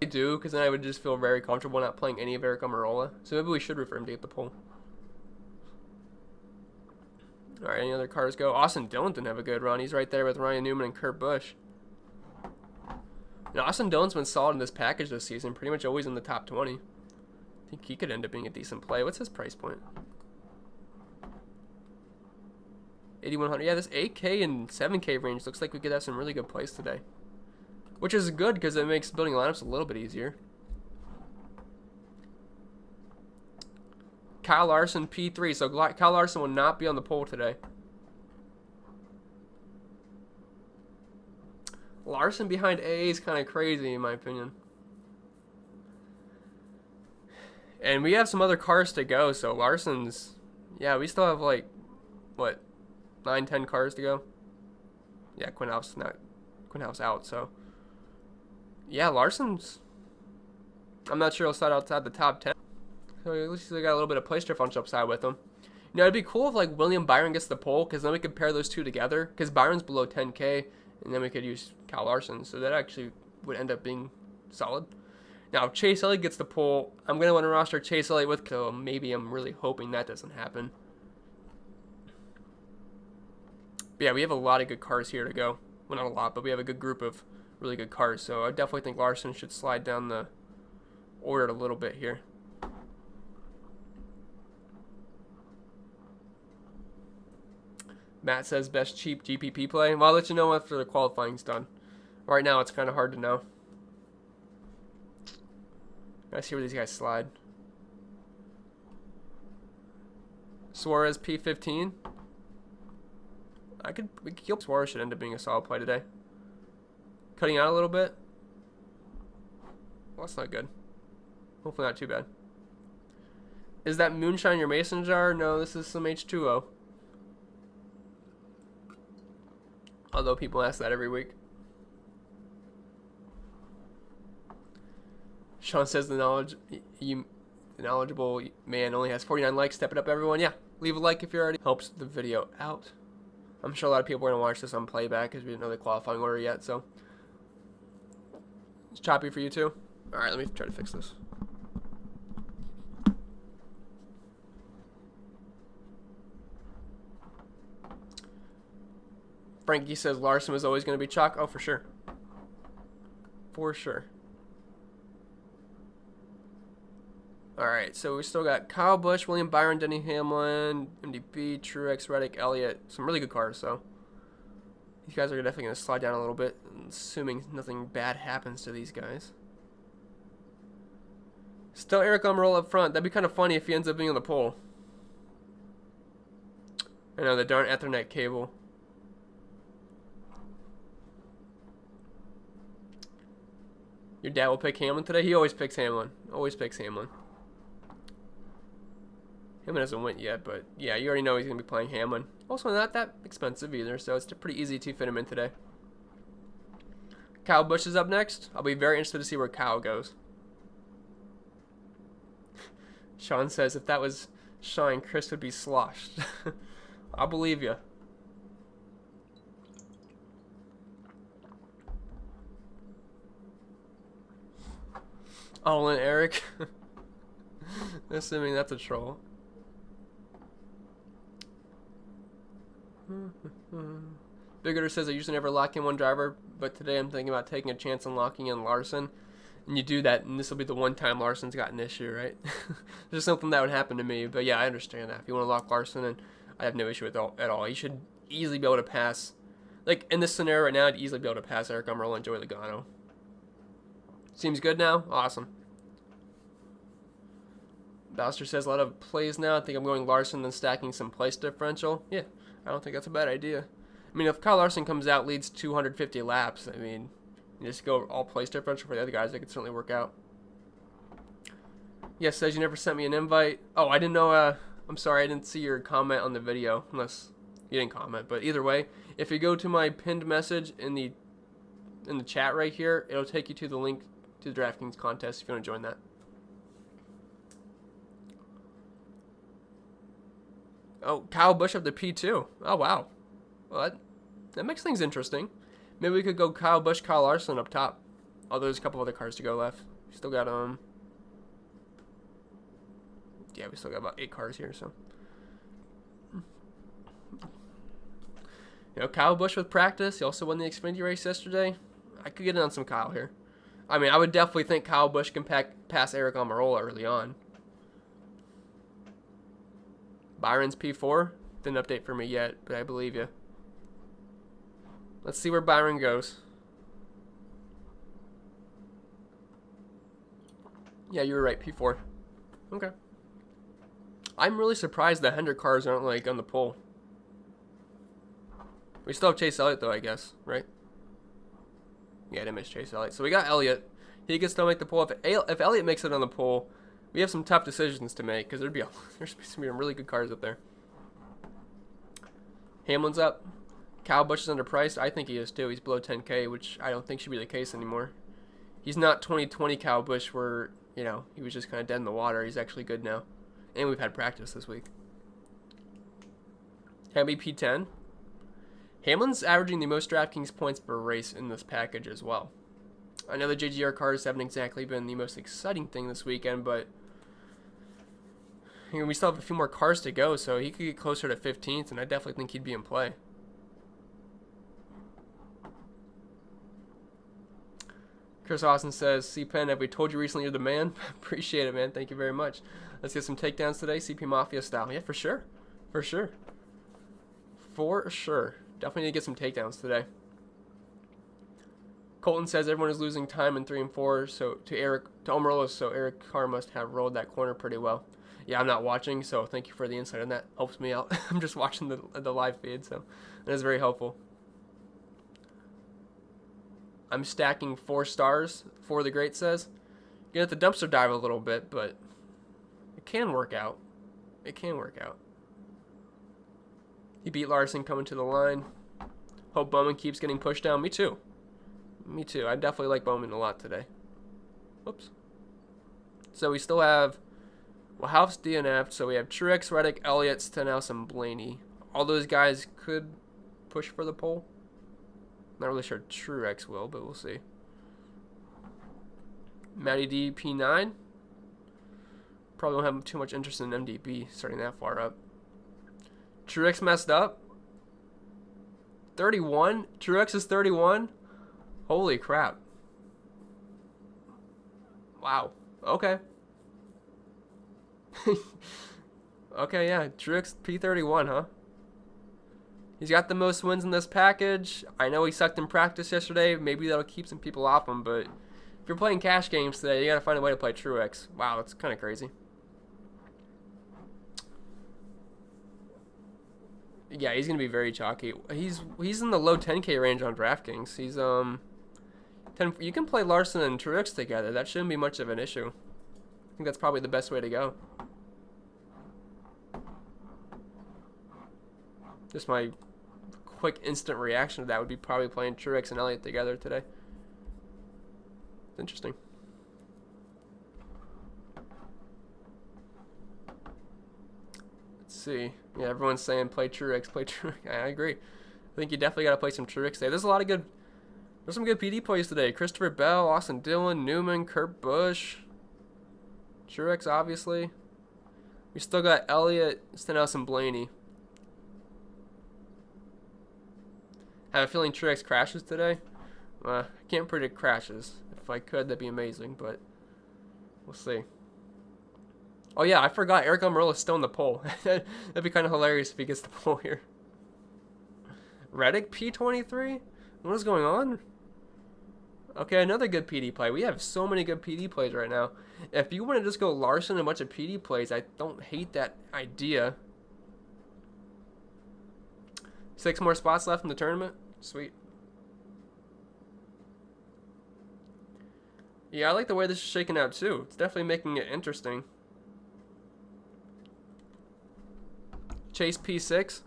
S1: I do, because then I would just feel very comfortable not playing any of Eric Almirola. So maybe we should root for him to get the pole. All right, any other cars go? Austin Dillon didn't have a good run. He's right there with Ryan Newman and Kurt Busch. And Austin Dillon's been solid in this package this season, pretty much always in the top 20. I think he could end up being a decent play. What's his price point? 8,100. Yeah, this 8K and 7K range looks like we could have some really good plays today. Which is good because it makes building lineups a little bit easier. Kyle Larson P3. So Kyle Larson will not be on the pole today. Larson behind AA is kind of crazy in my opinion. And we have some other cars to go. So Larson's... Yeah, we still have like... What? 9, 10 cars to go. Yeah, Quinhouse out, so... Yeah, Larson's... I'm not sure he'll start outside the top 10. So at least he got a little bit of place differential upside with him. You know, it'd be cool if like William Byron gets the pole, because then we could pair those two together. Because Byron's below 10K, and then we could use Kyle Larson. So that actually would end up being solid. Now, if Chase Elliott gets the pole, I'm going to want to roster Chase Elliott with... So maybe I'm really hoping that doesn't happen. But yeah, we have a lot of good cars here to go. Well, not a lot, but we have a good group of really good cars. So I definitely think Larson should slide down the order a little bit here. Matt says best cheap GPP play. Well, I'll let you know after the qualifying's done. Right now, it's kind of hard to know. Gotta see where these guys slide. Suarez P15. We could kill Suarez. Should end up being a solid play today. Cutting out a little bit. Well, that's not good. Hopefully not too bad. Is that moonshine your mason jar? No, this is some H2O. Although people ask that every week. Sean says the knowledgeable man only has 49 likes. Step it up, everyone. Yeah, leave a like if you already helps the video out. I'm sure a lot of people are going to watch this on playback because we didn't know the qualifying order yet, so. It's choppy for you too? Alright, let me try to fix this. Frankie says Larson was always going to be chalk. Oh, for sure. For sure. Alright, so we still got Kyle Busch, William Byron, Denny Hamlin, MDB, Truex, Reddick, Elliott. Some really good cars, so these guys are definitely going to slide down a little bit, assuming nothing bad happens to these guys. Still Eric Almirola up front. That'd be kind of funny if he ends up being on the pole. I know, the darn Ethernet cable. Your dad will pick Hamlin today? He always picks Hamlin. Always picks Hamlin. Hamlin hasn't went yet, but yeah, you already know he's going to be playing Hamlin. Also not that expensive either, so it's pretty easy to fit him in today. Kyle Busch is up next. I'll be very interested to see where Kyle goes. Sean says if that was Shine, Chris would be sloshed. I'll believe you. All in Eric. Assuming that's a troll. Bigger says I usually never lock in one driver, but today I'm thinking about taking a chance on locking in Larson. and you do that, and this will be the one time Larson's got an issue, right? There's something that would happen to me, but yeah, I understand that. If you want to lock Larson in, I have no issue with at all. He should easily be able to pass. Like, in this scenario right now, I'd easily be able to pass Eric Almirola and Joey Logano. Seems good now? Awesome. Bowster says a lot of plays now. I think I'm going Larson and stacking some place differential. Yeah, I don't think that's a bad idea. I mean, if Kyle Larson comes out, leads 250 laps, I mean, you just go all place differential for the other guys. That could certainly work out. Yes, says you never sent me an invite. Oh, I didn't know. I'm sorry, I didn't see your comment on the video, unless you didn't comment. But either way, if you go to my pinned message in the chat right here, it'll take you to the link to the DraftKings contest if you want to join that. Oh, Kyle Busch up to P2. Oh, wow. Well, that makes things interesting. Maybe we could go Kyle Busch, Kyle Larson up top. Oh, there's a couple other cars to go left. Still got, yeah, we still got about 8 cars here, so. You know, Kyle Busch with practice. He also won the Xfinity race yesterday. I could get in on some Kyle here. I mean, I would definitely think Kyle Busch can pass Eric Almirola early on. Byron's P4. Didn't update for me yet, but I believe you. Let's see where Byron goes. Yeah, you were right, P4. Okay. I'm really surprised the Hendrick cars aren't, like, on the pole. We still have Chase Elliott, though, I guess, right? Yeah, I didn't miss Chase Elliott. So we got Elliott. He can still make the pole. If Elliott makes it on the pole, we have some tough decisions to make, because there's some really good cars up there. Hamlin's up. Kyle Busch is underpriced. I think he is too. He's below 10K, which I don't think should be the case anymore. He's not 2020 Kyle Busch where, you know, he was just kind of dead in the water. He's actually good now. And we've had practice this week. Hamby P10. Hamlin's averaging the most DraftKings points per race in this package as well. I know the JGR cars haven't exactly been the most exciting thing this weekend, but you know, we still have a few more cars to go, so he could get closer to 15th, and I definitely think he'd be in play. Chris Austin says, C-Pen, have we told you recently you're the man? Appreciate it, man. Thank you very much. Let's get some takedowns today, CP Mafia style. Yeah, for sure. For sure. For sure. Definitely need to get some takedowns today. Colton says everyone is losing time in 3 and 4, so to Almirola, so Eric Carr must have rolled that corner pretty well. Yeah, I'm not watching, so thank you for the insight on that. Helps me out. I'm just watching the live feed, so that is very helpful. I'm stacking 4 stars, For the Great says. You have to dumpster dive a little bit, but it can work out. It can work out. He beat Larson coming to the line. Hope Bowman keeps getting pushed down. Me too. Me too. I definitely like Bowman a lot today. Whoops. So we still have House DNF. So we have Truex, Reddick, Elliott, Stenhouse, and Blaney. All those guys could push for the pole. Not really sure Truex will, but we'll see. Matty D, P9. Probably won't have too much interest in MDB starting that far up. Truex messed up. 31? Truex is 31? Holy crap. Wow. Okay. Okay, yeah. Truex P31, huh? He's got the most wins in this package. I know he sucked in practice yesterday. Maybe that'll keep some people off him, but if you're playing cash games today, you gotta find a way to play Truex. Wow, that's kind of crazy. Yeah, he's gonna be very chalky. He's in the low 10K range on DraftKings. He's 10. You can play Larson and Truex together. That shouldn't be much of an issue. I think that's probably the best way to go. Just my quick instant reaction to that would be probably playing Truex and Elliott together today. It's interesting. Let's see. Yeah, everyone's saying play Truex, play Truex. I agree. I think you definitely got to play some Truex today. There's some good PD plays today. Christopher Bell, Austin Dillon, Newman, Kurt Busch, Truex, obviously. We still got Elliott, Stenhouse, and Blaney. I have a feeling Truex crashes today. I can't predict crashes. If I could, that'd be amazing, but we'll see. Oh yeah, I forgot Eric Almirola's still in the poll. That'd be kind of hilarious if he gets the poll here. Reddick P23? What is going on? Okay, another good PD play. We have so many good PD plays right now. If you want to just go Larson and a bunch of PD plays, I don't hate that idea. 6 more spots left in the tournament. Sweet. Yeah, I like the way this is shaking out too. It's definitely making it interesting. Chase P6.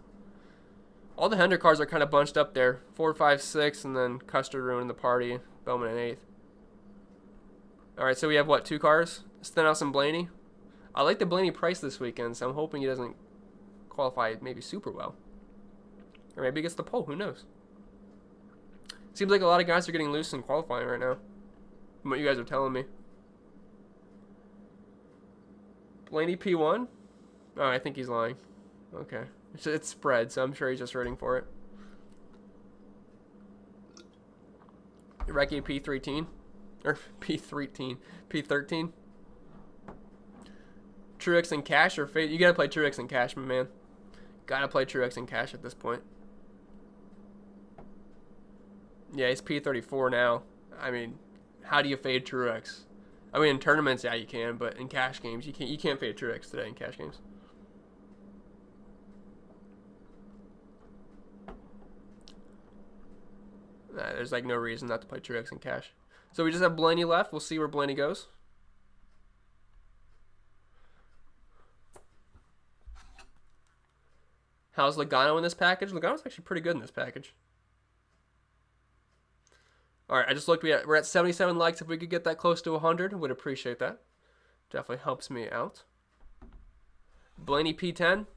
S1: All the Hendrick cars are kind of bunched up there. 4, 5, 6, and then Custer ruining the party. Bowman in 8th. Alright, so we have what, 2 cars? Stenhouse and Blaney. I like the Blaney price this weekend, so I'm hoping he doesn't qualify maybe super well. Or maybe he gets the pole, who knows? Seems like a lot of guys are getting loose in qualifying right now, from what you guys are telling me. Blaney P1? Oh, I think he's lying. Okay. It's spread, so I'm sure he's just rooting for it. Recchi P13? Or P13. P13? Truex and Cash or Fate? You gotta play Truex and Cash, my man. Gotta play Truex and Cash at this point. Yeah, he's P34 now. I mean, how do you fade Truex? I mean, in tournaments, yeah, you can, but in cash games, you can't fade Truex today in cash games. There's like no reason not to play Truex in cash. So we just have Blaney left. We'll see where Blaney goes. How's Logano in this package? Logano's actually pretty good in this package. Alright, I just looked. We're at 77 likes. If we could get that close to 100, would appreciate that. Definitely helps me out. Blaney P10.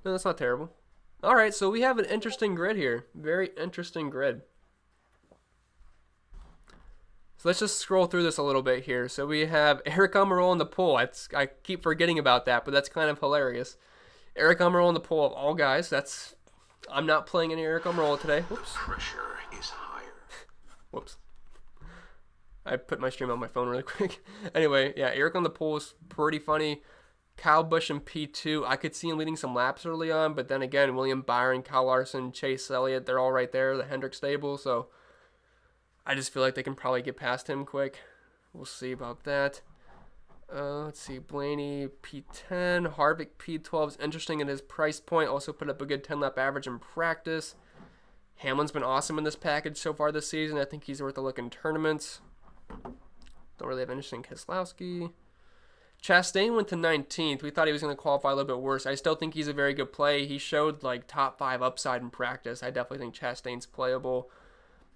S1: No, that's not terrible. Alright, so we have an interesting grid here. Very interesting grid. So let's just scroll through this a little bit here. So we have Eric Almirola in the poll. I keep forgetting about that, but that's kind of hilarious. Eric Almirola in the poll of all guys. I'm not playing any Eric Almirola today. Whoops.
S2: Pressure is higher.
S1: Whoops. I put my stream on my phone really quick. Anyway, yeah, Eric on the poll is pretty funny. Kyle Busch in P2. I could see him leading some laps early on, but then again, William Byron, Kyle Larson, Chase Elliott, they're all right there, the Hendrick stable, so I just feel like they can probably get past him quick. We'll see about that. Let's see, Blaney P10, Harvick P12 is interesting in his price point. Also put up a good 10-lap average in practice. Hamlin's been awesome in this package so far this season. I think he's worth a look in tournaments. Don't really have interesting Keselowski. Chastain went to 19th. We thought he was going to qualify a little bit worse. I still think he's a very good play. He showed like top 5 upside in practice. I definitely think Chastain's playable.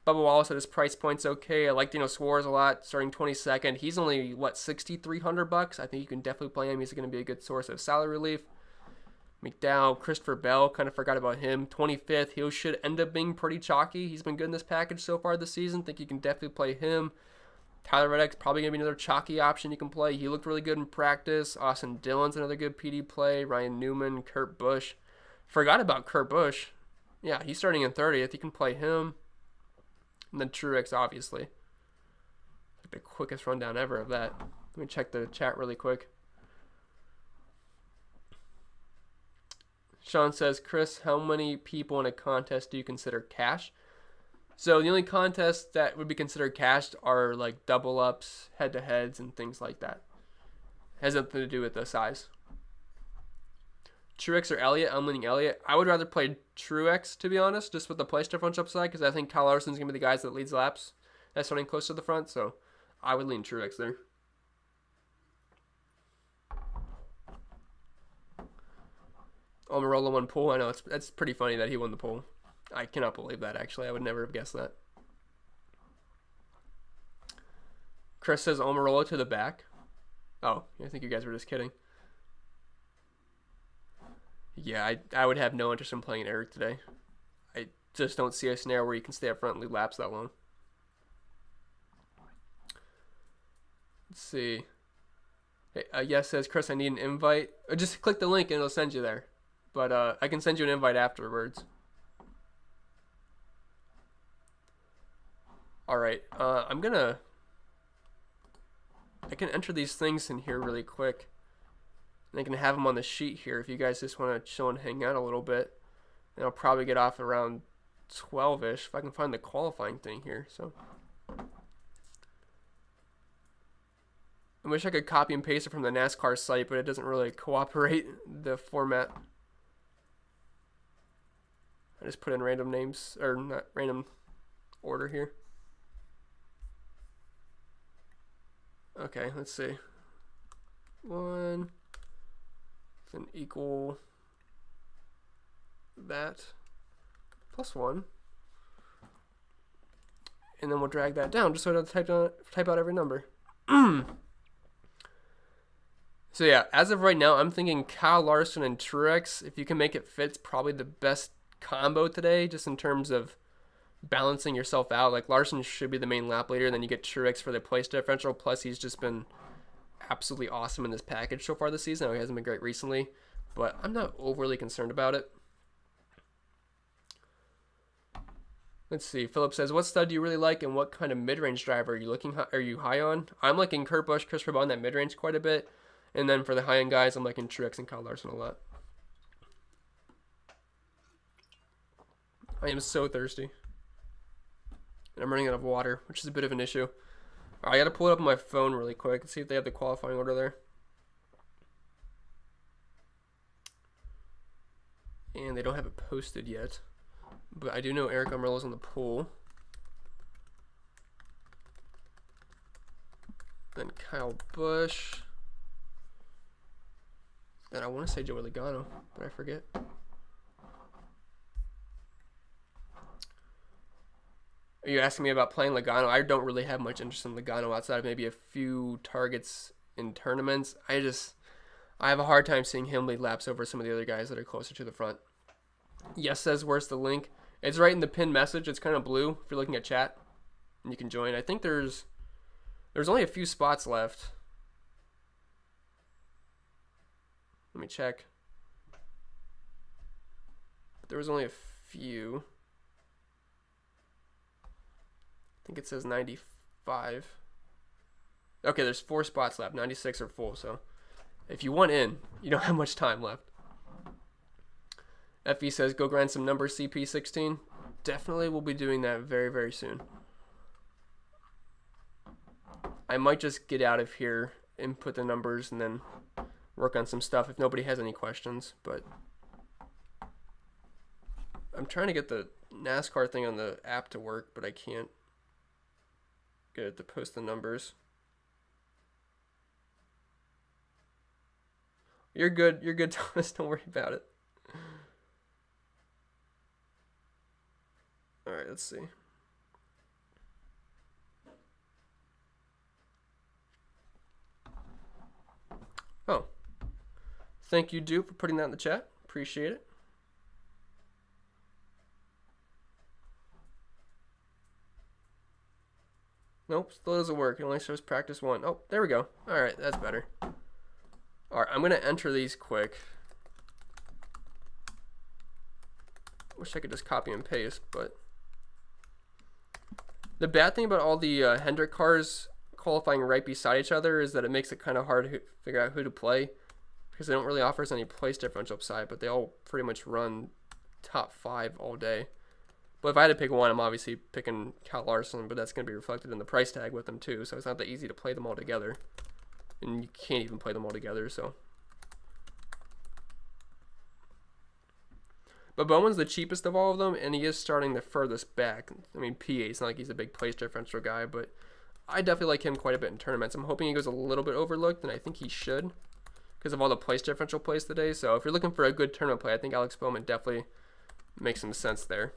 S1: Bubba Wallace at his price point's okay. I like Dino Suarez a lot, starting 22nd. He's only, what, $6,300? I think you can definitely play him. He's going to be a good source of salary relief. McDowell, Christopher Bell, kind of forgot about him. 25th, he should end up being pretty chalky. He's been good in this package so far this season. Think you can definitely play him. Tyler Reddick's probably going to be another chalky option you can play. He looked really good in practice. Austin Dillon's another good PD play. Ryan Newman, Kurt Busch. Forgot about Kurt Busch. Yeah, he's starting in 30th. You can play him. And then Truex, obviously. Like the quickest rundown ever of that. Let me check the chat really quick. Sean says, Chris, how many people in a contest do you consider cash? So the only contests that would be considered cashed are like double ups, head-to-heads, and things like that. Has nothing to do with the size. Truex or Elliott? I'm leaning Elliott. I would rather play Truex, to be honest, just with the place differential upside, because I think Kyle Larson's going to be the guys that leads laps. That's starting close to the front, so I would lean Truex there. Almirola won pole. I know, that's pretty funny that he won the pole. I cannot believe that, actually. I would never have guessed that. Chris says Almirola to the back. Oh, I think you guys were just kidding. Yeah, I would have no interest in playing Eric today. I just don't see a scenario where you can stay up front and lead laps that long. Let's see. Hey, yes, says Chris, I need an invite. Just click the link and it'll send you there. But I can send you an invite afterwards. All right, I can enter these things in here really quick. And I can have them on the sheet here if you guys just want to chill and hang out a little bit. And I'll probably get off around 12-ish if I can find the qualifying thing here. So I wish I could copy and paste it from the NASCAR site, but it doesn't really cooperate the format. I just put in random names, or not random order here. Okay, let's see. 1 then equal that plus 1. And then we'll drag that down just so I don't type out every number. So yeah, as of right now, I'm thinking Kyle Larson and Truex. If you can make it fit, it's probably the best combo today, just in terms of balancing yourself out. Like, Larson should be the main lap leader, and then you get Truex for the place differential. Plus, he's just been absolutely awesome in this package so far this season. I know he hasn't been great recently, but I'm not overly concerned about it. Let's see. Philip says, what stud do you really like, and what kind of mid-range driver are you high on? I'm liking Kurt Busch, Christopher Bell in that mid-range quite a bit. And then for the high-end guys, I'm liking Truex and Kyle Larson a lot. I am so thirsty. And I'm running out of water, which is a bit of an issue. All right, I got to pull it up on my phone really quick and see if they have the qualifying order there. And they don't have it posted yet. But I do know Eric Almirola's on the pool. Then Kyle Busch. Then I want to say Joey Logano, but I forget. Are you asking me about playing Logano? I don't really have much interest in Logano outside of maybe a few targets in tournaments. I have a hard time seeing him lead laps over some of the other guys that are closer to the front. Yes says, where's the link? It's right in the pinned message. It's kind of blue if you're looking at chat, and you can join. I think there's only a few spots left. Let me check. There was only a few. I think it says 95. Okay, there's 4 spots left. 96 are full, so if you want in, you don't have much time left. FE says, go grind some numbers, CP16. Definitely will be doing that very, very soon. I might just get out of here, input the numbers, and then work on some stuff if nobody has any questions. But I'm trying to get the NASCAR thing on the app to work, but I can't get it to post the numbers. You're good, Thomas. Don't worry about it. All right, let's see. Oh, thank you, Duke, for putting that in the chat. Appreciate it. Nope, still doesn't work. It only shows practice 1. Oh, there we go. All right, that's better. All right, I'm going to enter these quick. Wish I could just copy and paste, but the bad thing about all the Hendrick cars qualifying right beside each other is that it makes it kind of hard to figure out who to play, because they don't really offer us any place differential upside, but they all pretty much run top 5 all day. But if I had to pick one, I'm obviously picking Kyle Larson, but that's going to be reflected in the price tag with them too, so it's not that easy to play them all together. And you can't even play them all together, so. But Bowman's the cheapest of all of them, and he is starting the furthest back. I mean, P8, it's not like he's a big place differential guy, but I definitely like him quite a bit in tournaments. I'm hoping he goes a little bit overlooked, and I think he should, because of all the place differential plays today. So if you're looking for a good tournament play, I think Alex Bowman definitely makes some sense there.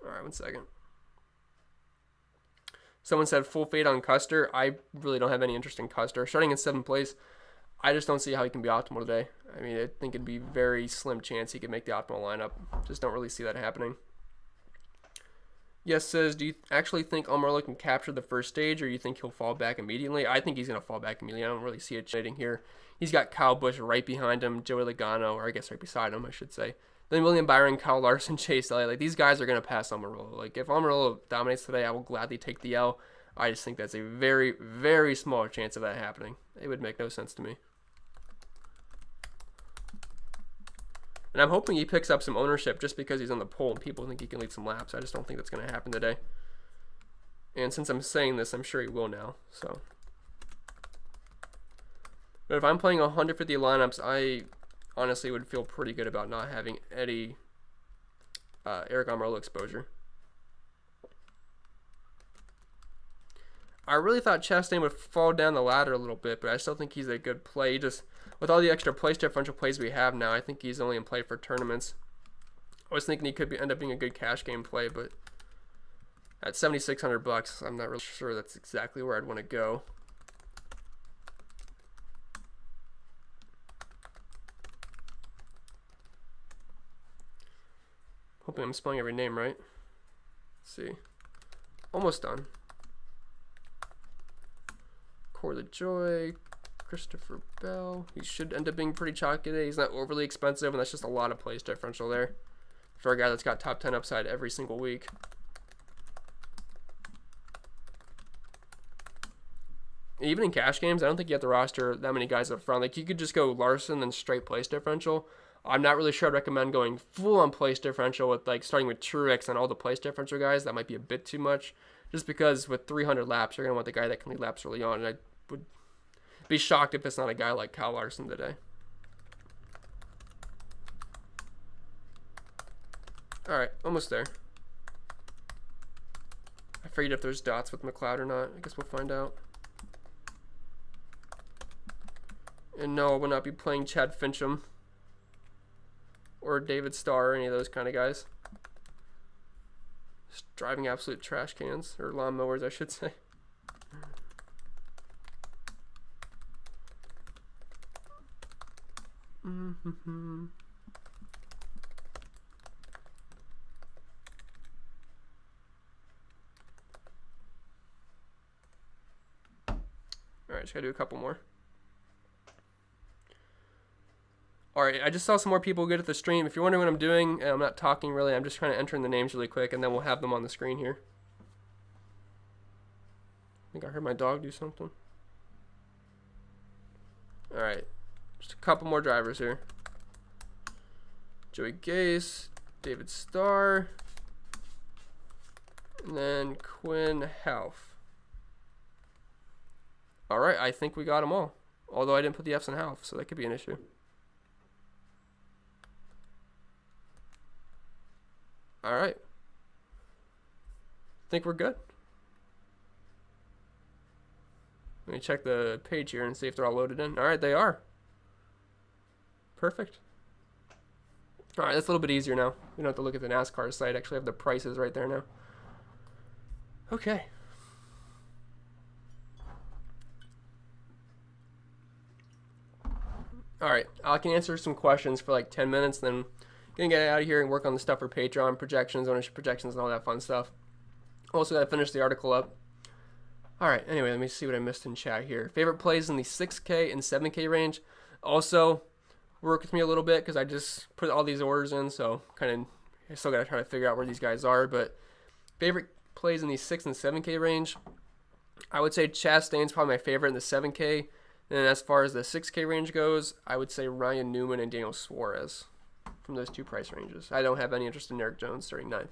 S1: Alright, 1 second. Someone said full fade on Custer. I really don't have any interest in Custer. Starting in 7th place, I just don't see how he can be optimal today. I mean, I think it'd be very slim chance he could make the optimal lineup. Just don't really see that happening. Yes says, do you actually think Almirola can capture the first stage, or you think he'll fall back immediately? I think he's going to fall back immediately. I don't really see it changing here. He's got Kyle Busch right behind him, Joey Logano, or I guess right beside him, I should say. Then William Byron, Kyle Larson, Chase Elliott. Like, these guys are going to pass Almirola. Like, if Almirola dominates today, I will gladly take the L. I just think that's a very, very small chance of that happening. It would make no sense to me. And I'm hoping he picks up some ownership just because he's on the pole and people think he can lead some laps. I just don't think that's going to happen today. And since I'm saying this, I'm sure he will now. So, but if I'm playing 150 lineups, I honestly would feel pretty good about not having Eric Almirola exposure. I really thought Chastain would fall down the ladder a little bit, but I still think he's a good play. Just with all the extra place differential plays we have now, I think he's only in play for tournaments. I was thinking he could end up being a good cash game play, but at $7,600, I'm not really sure that's exactly where I'd want to go. Hoping I'm spelling every name right. Let's see. Almost done. Core the Joy, Christopher Bell. He should end up being pretty chalky today. He's not overly expensive, and that's just a lot of place differential there for a guy that's got top 10 upside every single week. Even in cash games, I don't think you have to roster that many guys up front. Like, you could just go Larson and straight place differential. I'm not really sure I'd recommend going full on place differential with, like, starting with Truex and all the place differential guys. That might be a bit too much, just because with 300 laps, you're going to want the guy that can lead laps early on, and I would be shocked if it's not a guy like Kyle Larson today. Alright, almost there. I forget if there's dots with McLeod or not. I guess we'll find out. And no, I will not be playing Chad Fincham or David Starr or any of those kind of guys. Just driving absolute trash cans, or lawnmowers, I should say. Alright, just gotta do a couple more. Alright, I just saw some more people get at the stream. If you're wondering what I'm doing, I'm not talking really. I'm just trying to enter in the names really quick, and then we'll have them on the screen here. I think I heard my dog do something. Alright, just a couple more drivers here. Joey Gase, David Starr, and then Quinn Half. Alright, I think we got them all. Although I didn't put the F's in Half, so that could be an issue. Alright. Think we're good. Let me check the page here and see if they're all loaded in. Alright, they are. Perfect. Alright, that's a little bit easier now. We don't have to look at the NASCAR site. Actually have the prices right there now. Okay. Alright, I can answer some questions for like 10 minutes, then gonna get out of here and work on the stuff for Patreon, projections, ownership projections, and all that fun stuff. Also gotta finish the article up. Alright, anyway, let me see what I missed in chat here. Favorite plays in the 6K and 7K range. Also, work with me a little bit because I just put all these orders in, so I still gotta try to figure out where these guys are. But favorite plays in the 6 and 7K range, I would say Chastain's probably my favorite in the 7K. And as far as the 6K range goes, I would say Ryan Newman and Daniel Suarez from those two price ranges. I don't have any interest in Eric Jones starting 9th.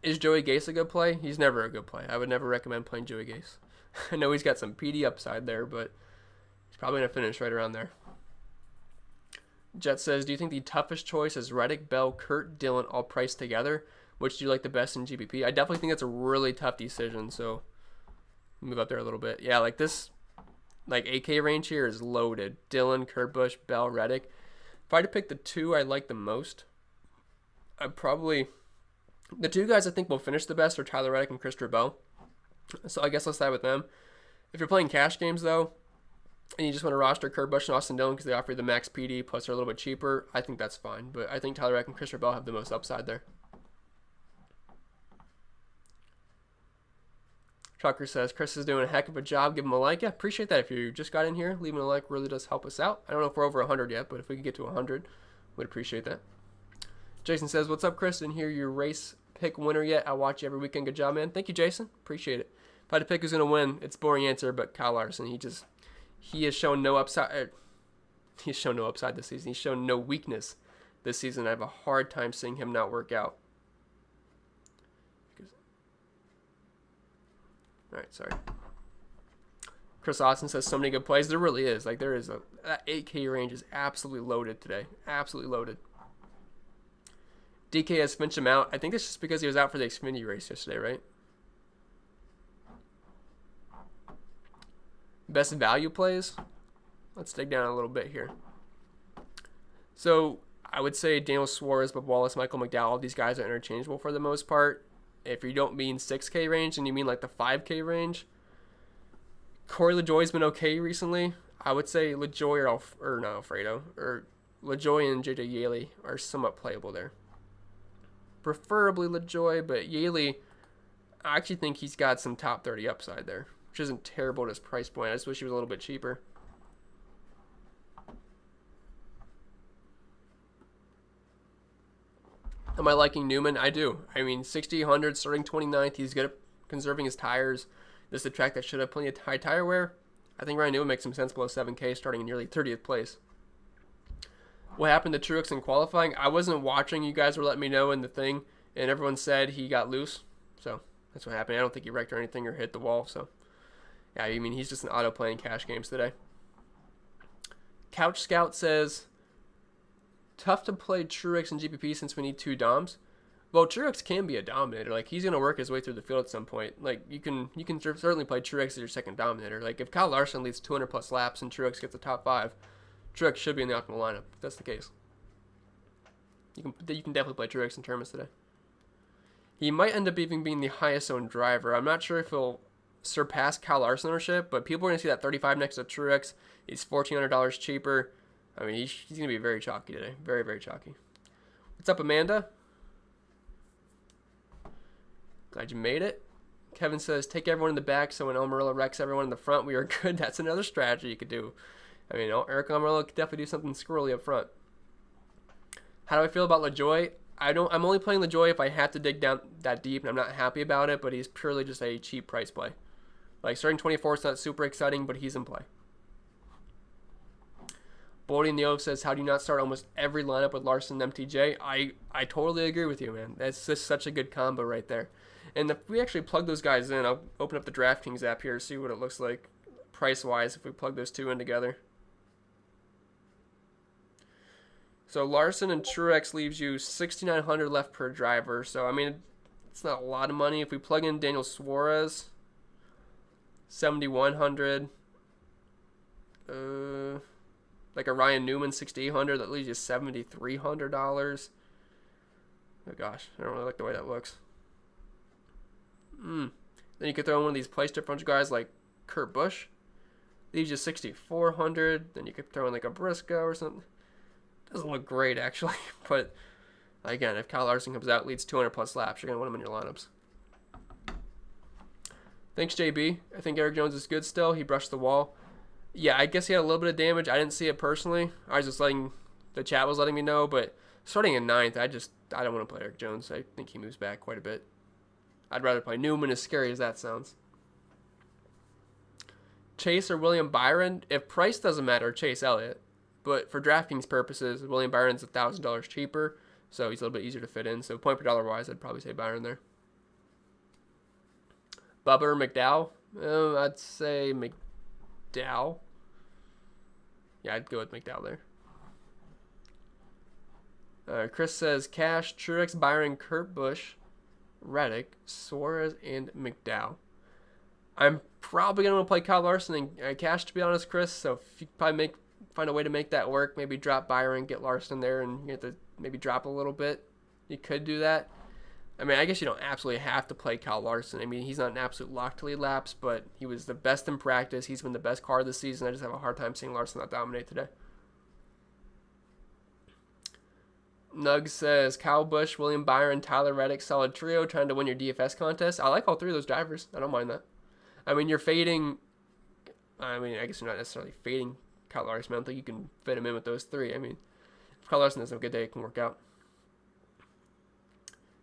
S1: Is Joey Gase a good play? He's never a good play. I would never recommend playing Joey Gase. I know he's got some PD upside there, but he's probably going to finish right around there. Jet says, do you think the toughest choice is Reddick, Bell, Kurt, Dillon all priced together? Which do you like the best in GPP? I definitely think that's a really tough decision, so move up there a little bit. Yeah, like this, like 8K range here is loaded. Dillon, Kurt Busch, Bell, Reddick. If I had to pick the two I like the most, I'd probably... The two guys I think will finish the best are Tyler Reddick and Christopher Bell. So I guess let's side with them. If you're playing cash games, though, and you just want to roster Kurt Busch and Austin Dillon because they offer you the max PD plus they're a little bit cheaper, I think that's fine. But I think Tyler Reddick and Christopher Bell have the most upside there. Trucker says, Chris is doing a heck of a job. Give him a like. Yeah, appreciate that. If you just got in here, leaving a like really does help us out. I don't know if we're over 100 yet, but if we could get to 100, we'd appreciate that. Jason says, what's up, Chris? Didn't hear your race pick winner yet. I watch you every weekend. Good job, man. Thank you, Jason. Appreciate it. If I had to pick who's going to win, it's a boring answer, but Kyle Larson. He has shown no upside. He's shown no upside this season. He's shown no weakness this season. I have a hard time seeing him not work out. All right, sorry. Chris Austin says so many good plays. There really is. Like, there is that 8K range is absolutely loaded today. Absolutely loaded. DK has finched him out. I think that's just because he was out for the Xfinity race yesterday, right? Best value plays. Let's dig down a little bit here. So I would say Daniel Suarez, Bob Wallace, Michael McDowell, all these guys are interchangeable for the most part. If you don't mean 6K range and you mean like the 5K range, Corey LaJoie's been okay recently. I would say LaJoie or not Alfredo, or LaJoie and JJ Yaley are somewhat playable there. Preferably LaJoie, but Yaley, I actually think he's got some top 30 upside there, which isn't terrible at his price point. I just wish he was a little bit cheaper. Am I liking Newman? I do. I mean, 6,800, starting 29th. He's good at conserving his tires. This is a track that should have plenty of high tire wear. I think Ryan Newman makes some sense below 7K, starting in nearly 30th place. What happened to Truex in qualifying? I wasn't watching. You guys were letting me know in the thing, and everyone said he got loose. So that's what happened. I don't think he wrecked or anything or hit the wall. So, yeah, I mean, he's just an auto playing cash games today. Couch Scout says, tough to play Truex in GPP since we need 2 DOMs. Well, Truex can be a dominator. Like, he's going to work his way through the field at some point. Like, you can certainly play Truex as your second dominator. Like, if Kyle Larson leads 200 plus laps and Truex gets the top 5, Truex should be in the optimal lineup, if that's the case. You can definitely play Truex in tournaments today. He might end up even being the highest owned driver. I'm not sure if he'll surpass Kyle Larson ownership, but people are going to see that 35 next to Truex. He's $1,400 cheaper. I mean, he's going to be very chalky today. Very, very chalky. What's up, Amanda? Glad you made it. Kevin says, take everyone in the back so when Almirola wrecks everyone in the front, we are good. That's another strategy you could do. I mean, Eric Almirola could definitely do something squirrely up front. How do I feel about LaJoie? I'm only playing LaJoie if I have to dig down that deep, and I'm not happy about it, but he's purely just a cheap price play. Like, starting 24 is not super exciting, but he's in play. Boldy in the Ove says, how do you not start almost every lineup with Larson and MTJ? I totally agree with you, man. That's just such a good combo right there. And if we actually plug those guys in, I'll open up the DraftKings app here, see what it looks like price-wise if we plug those two in together. So Larson and Truex leaves you $6,900 left per driver. So, I mean, it's not a lot of money. If we plug in Daniel Suarez, $7,100. Like a Ryan Newman, $6,800. That leaves you $7,300. Oh, gosh. I don't really like the way that looks. Then you could throw in one of these place differential guys like Kurt Busch. Leaves you $6,400. Then you could throw in like a Briscoe or something. Doesn't look great, actually. But, again, if Kyle Larson comes out, leads 200 plus laps, you're going to want him in your lineups. Thanks, JB. I think Eric Jones is good still. He brushed the wall. Yeah, I guess he had a little bit of damage. I didn't see it personally. I was just the chat was letting me know. But starting in 9th, I don't want to play Eric Jones. I think he moves back quite a bit. I'd rather play Newman, as scary as that sounds. Chase or William Byron? If price doesn't matter, Chase Elliott. But for DraftKings purposes, William Byron's $1,000 cheaper, so he's a little bit easier to fit in. So point per dollar wise, I'd probably say Byron there. Bubba or McDowell? I'd say McDowell. Yeah, I'd go with McDowell there. Chris says Cash, Truex, Byron, Kurt Busch, Reddick, Suarez, and McDowell. I'm probably going to play Kyle Larson and Cash, to be honest, Chris. So if you probably find a way to make that work, maybe drop Byron, get Larson there, and you have to maybe drop a little bit. You could do that. I mean, I guess you don't absolutely have to play Kyle Larson. I mean, he's not an absolute lock to lead laps, but he was the best in practice. He's been the best car this season. I just have a hard time seeing Larson not dominate today. Nug says Kyle Busch, William Byron, Tyler Reddick, solid trio trying to win your DFS contest. I like all three of those drivers. I don't mind that. I mean, you're fading. I mean, I guess you're not necessarily fading Kyle Larson. I don't think you can fit him in with those three. I mean, if Kyle Larson has a good day, it can work out.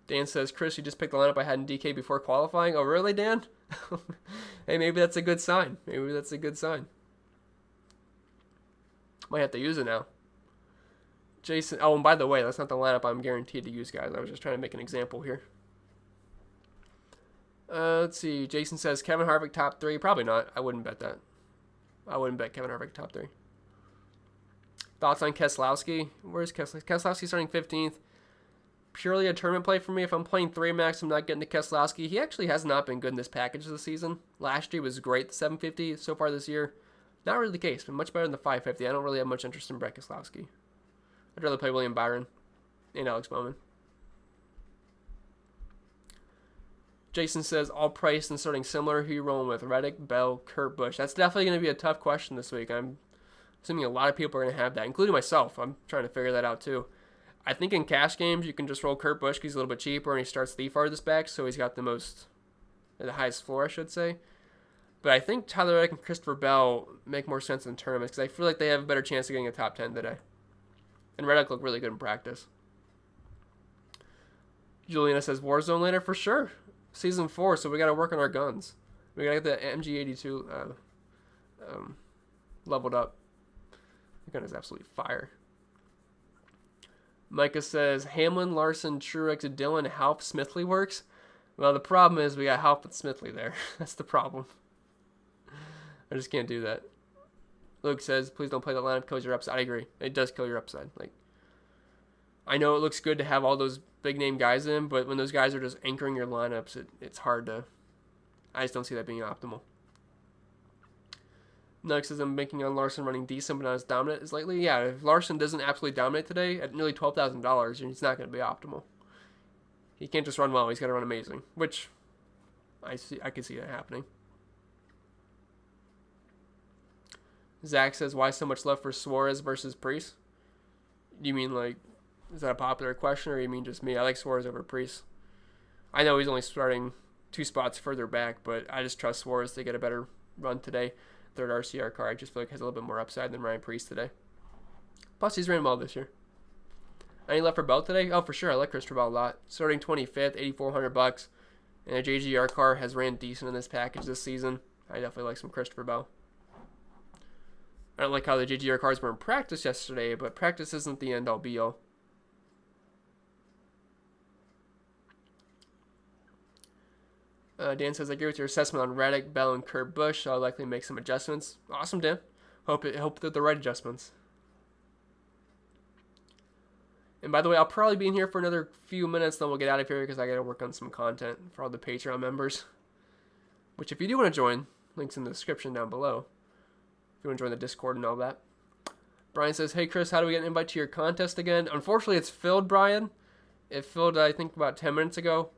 S1: Dan says, Chris, you just picked the lineup I had in DK before qualifying. Oh, really, Dan? Hey, maybe that's a good sign. Maybe that's a good sign. Might have to use it now. Jason, oh, and by the way, that's not the lineup I'm guaranteed to use, guys. I was just trying to make an example here. Let's see. Jason says, Kevin Harvick top 3. Probably not. I wouldn't bet that. I wouldn't bet Kevin Harvick top 3. Thoughts on Keselowski? Where's Keselowski? Keselowski starting 15th. Purely a tournament play for me. If I'm playing 3 max, I'm not getting to Keselowski. He actually has not been good in this package this season. Last year was great, the 750. So far this year, not really the case. But much better than the 550. I don't really have much interest in Brett Keselowski. I'd rather play William Byron and Alex Bowman. Jason says, all priced and starting similar. Who you rolling with? Reddick, Bell, Kurt Busch. That's definitely going to be a tough question this week. I'm assuming a lot of people are going to have that, including myself. I'm trying to figure that out too. I think in cash games, you can just roll Kurt Busch because he's a little bit cheaper and he starts the farthest back, so he's got the highest floor, I should say. But I think Tyler Reddick and Christopher Bell make more sense in tournaments because I feel like they have a better chance of getting a top 10 today. And Reddick looked really good in practice. Juliana says, Warzone later? For sure. Season 4, so we got to work on our guns. We got to get the MG82 leveled up. The gun is absolutely fire. Micah says, Hamlin, Larson, Truex, Dillon, Halp, Smithley works. Well, the problem is we got Halp and Smithley there. That's the problem. I just can't do that. Luke says, please don't play that lineup, kills your upside. I agree. It does kill your upside. Like, I know it looks good to have all those big name guys in, but when those guys are just anchoring your lineups, it's hard to. I just don't see that being optimal. Nux says, I'm banking on Larson running decent but not as dominant as lately. Yeah, if Larson doesn't absolutely dominate today at nearly $12,000, he's not going to be optimal. He can't just run well, he's got to run amazing, which I can see that happening. Zach says, why so much love for Suarez versus Priest? You mean, like, is that a popular question, or you mean just me? I like Suarez over Priest. I know he's only starting 2 spots further back, but I just trust Suarez to get a better run today. Third RCR car, I just feel like has a little bit more upside than Ryan Priest today. Plus, he's ran well this year. Any left for Bell today? Oh, for sure. I like Christopher Bell a lot. Starting 25th, $8,400, and a JGR car has ran decent in this package this season. I definitely like some Christopher Bell. I don't like how the JGR cars were in practice yesterday, but practice isn't the end-all be-all. Dan says, I agree with your assessment on Reddick, Bell, and Kurt Busch. I'll likely make some adjustments. Awesome, Dan. Hope they're the right adjustments. And by the way, I'll probably be in here for another few minutes, then we'll get out of here because I got to work on some content for all the Patreon members. Which, if you do want to join, links in the description down below. If you want to join the Discord and all that. Brian says, hey, Chris, how do we get an invite to your contest again? Unfortunately, it's filled, Brian. It filled, I think, about 10 minutes ago.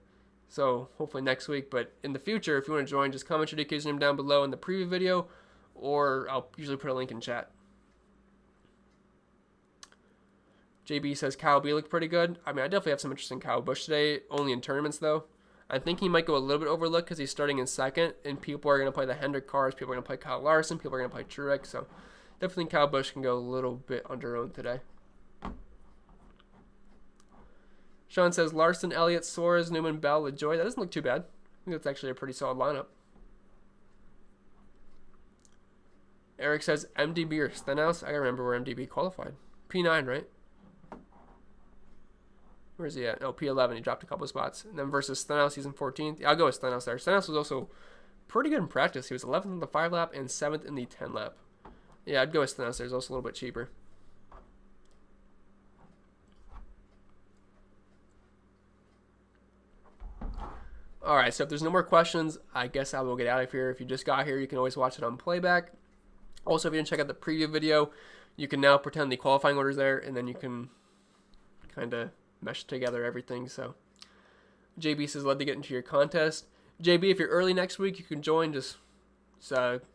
S1: So hopefully next week, but in the future, if you want to join, just comment your DK's name down below in the preview video, or I'll usually put a link in chat. JB says Kyle B looked pretty good. I mean, I definitely have some interest in Kyle Busch today, only in tournaments though. I think he might go a little bit overlooked because he's starting in second, and people are going to play the Hendrick cars, people are going to play Kyle Larson, people are going to play Truex, so definitely think Kyle Busch can go a little bit under-owned today. Sean says, Larson, Elliott, Suarez, Newman, Bell, LaJoy. That doesn't look too bad. I think that's actually a pretty solid lineup. Eric says, MDB or Stenhouse? I gotta remember where MDB qualified. P9, right? Where is he at? Oh, P11. He dropped a couple of spots. And then versus Stenhouse, he's in 14th. Yeah, I'll go with Stenhouse there. Stenhouse was also pretty good in practice. He was 11th in the 5 lap and 7th in the 10 lap. Yeah, I'd go with Stenhouse there. He's also a little bit cheaper. Alright, so if there's no more questions, I guess I will get out of here. If you just got here, you can always watch it on playback. Also, if you didn't check out the preview video, you can now pretend the qualifying order's there, and then you can kind of mesh together everything. So, JB says, love to get into your contest. JB, if you're early next week, you can join. Just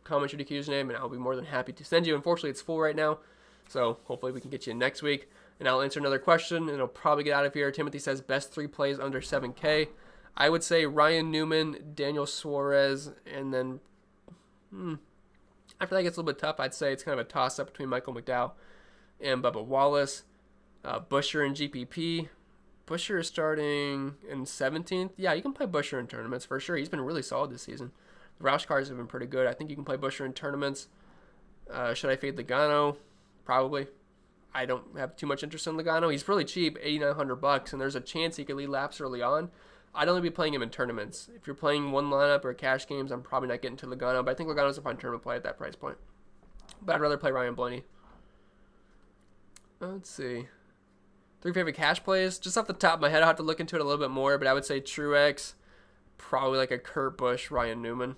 S1: comment your DQ username, and I'll be more than happy to send you. Unfortunately, it's full right now, so hopefully we can get you in next week. And I'll answer another question, and I'll probably get out of here. Timothy says, best 3 plays under 7K. I would say Ryan Newman, Daniel Suarez, and then After that gets a little bit tough, I'd say it's kind of a toss-up between Michael McDowell and Bubba Wallace. Busher and GPP. Busher is starting in 17th. Yeah, you can play Busher in tournaments for sure. He's been really solid this season. The Roush cars have been pretty good. I think you can play Busher in tournaments. Should I fade Logano? Probably. I don't have too much interest in Logano. He's really cheap, $8,900, and there's a chance he could lead laps early on. I'd only be playing him in tournaments. If you're playing one lineup or cash games, I'm probably not getting to Logano, but I think Logano's a fun tournament play at that price point. But I'd rather play Ryan Blaney. Let's see. 3 favorite cash plays. Just off the top of my head, I'll have to look into it a little bit more, but I would say Truex, probably like a Kurt Busch, Ryan Newman.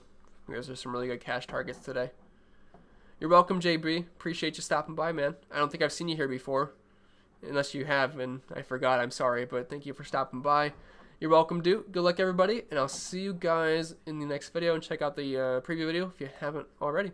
S1: Those are some really good cash targets today. You're welcome, JB. Appreciate you stopping by, man. I don't think I've seen you here before. Unless you have, and I forgot. I'm sorry, but thank you for stopping by. You're welcome, dude. Good luck, everybody, and I'll see you guys in the next video. And check out the preview video if you haven't already.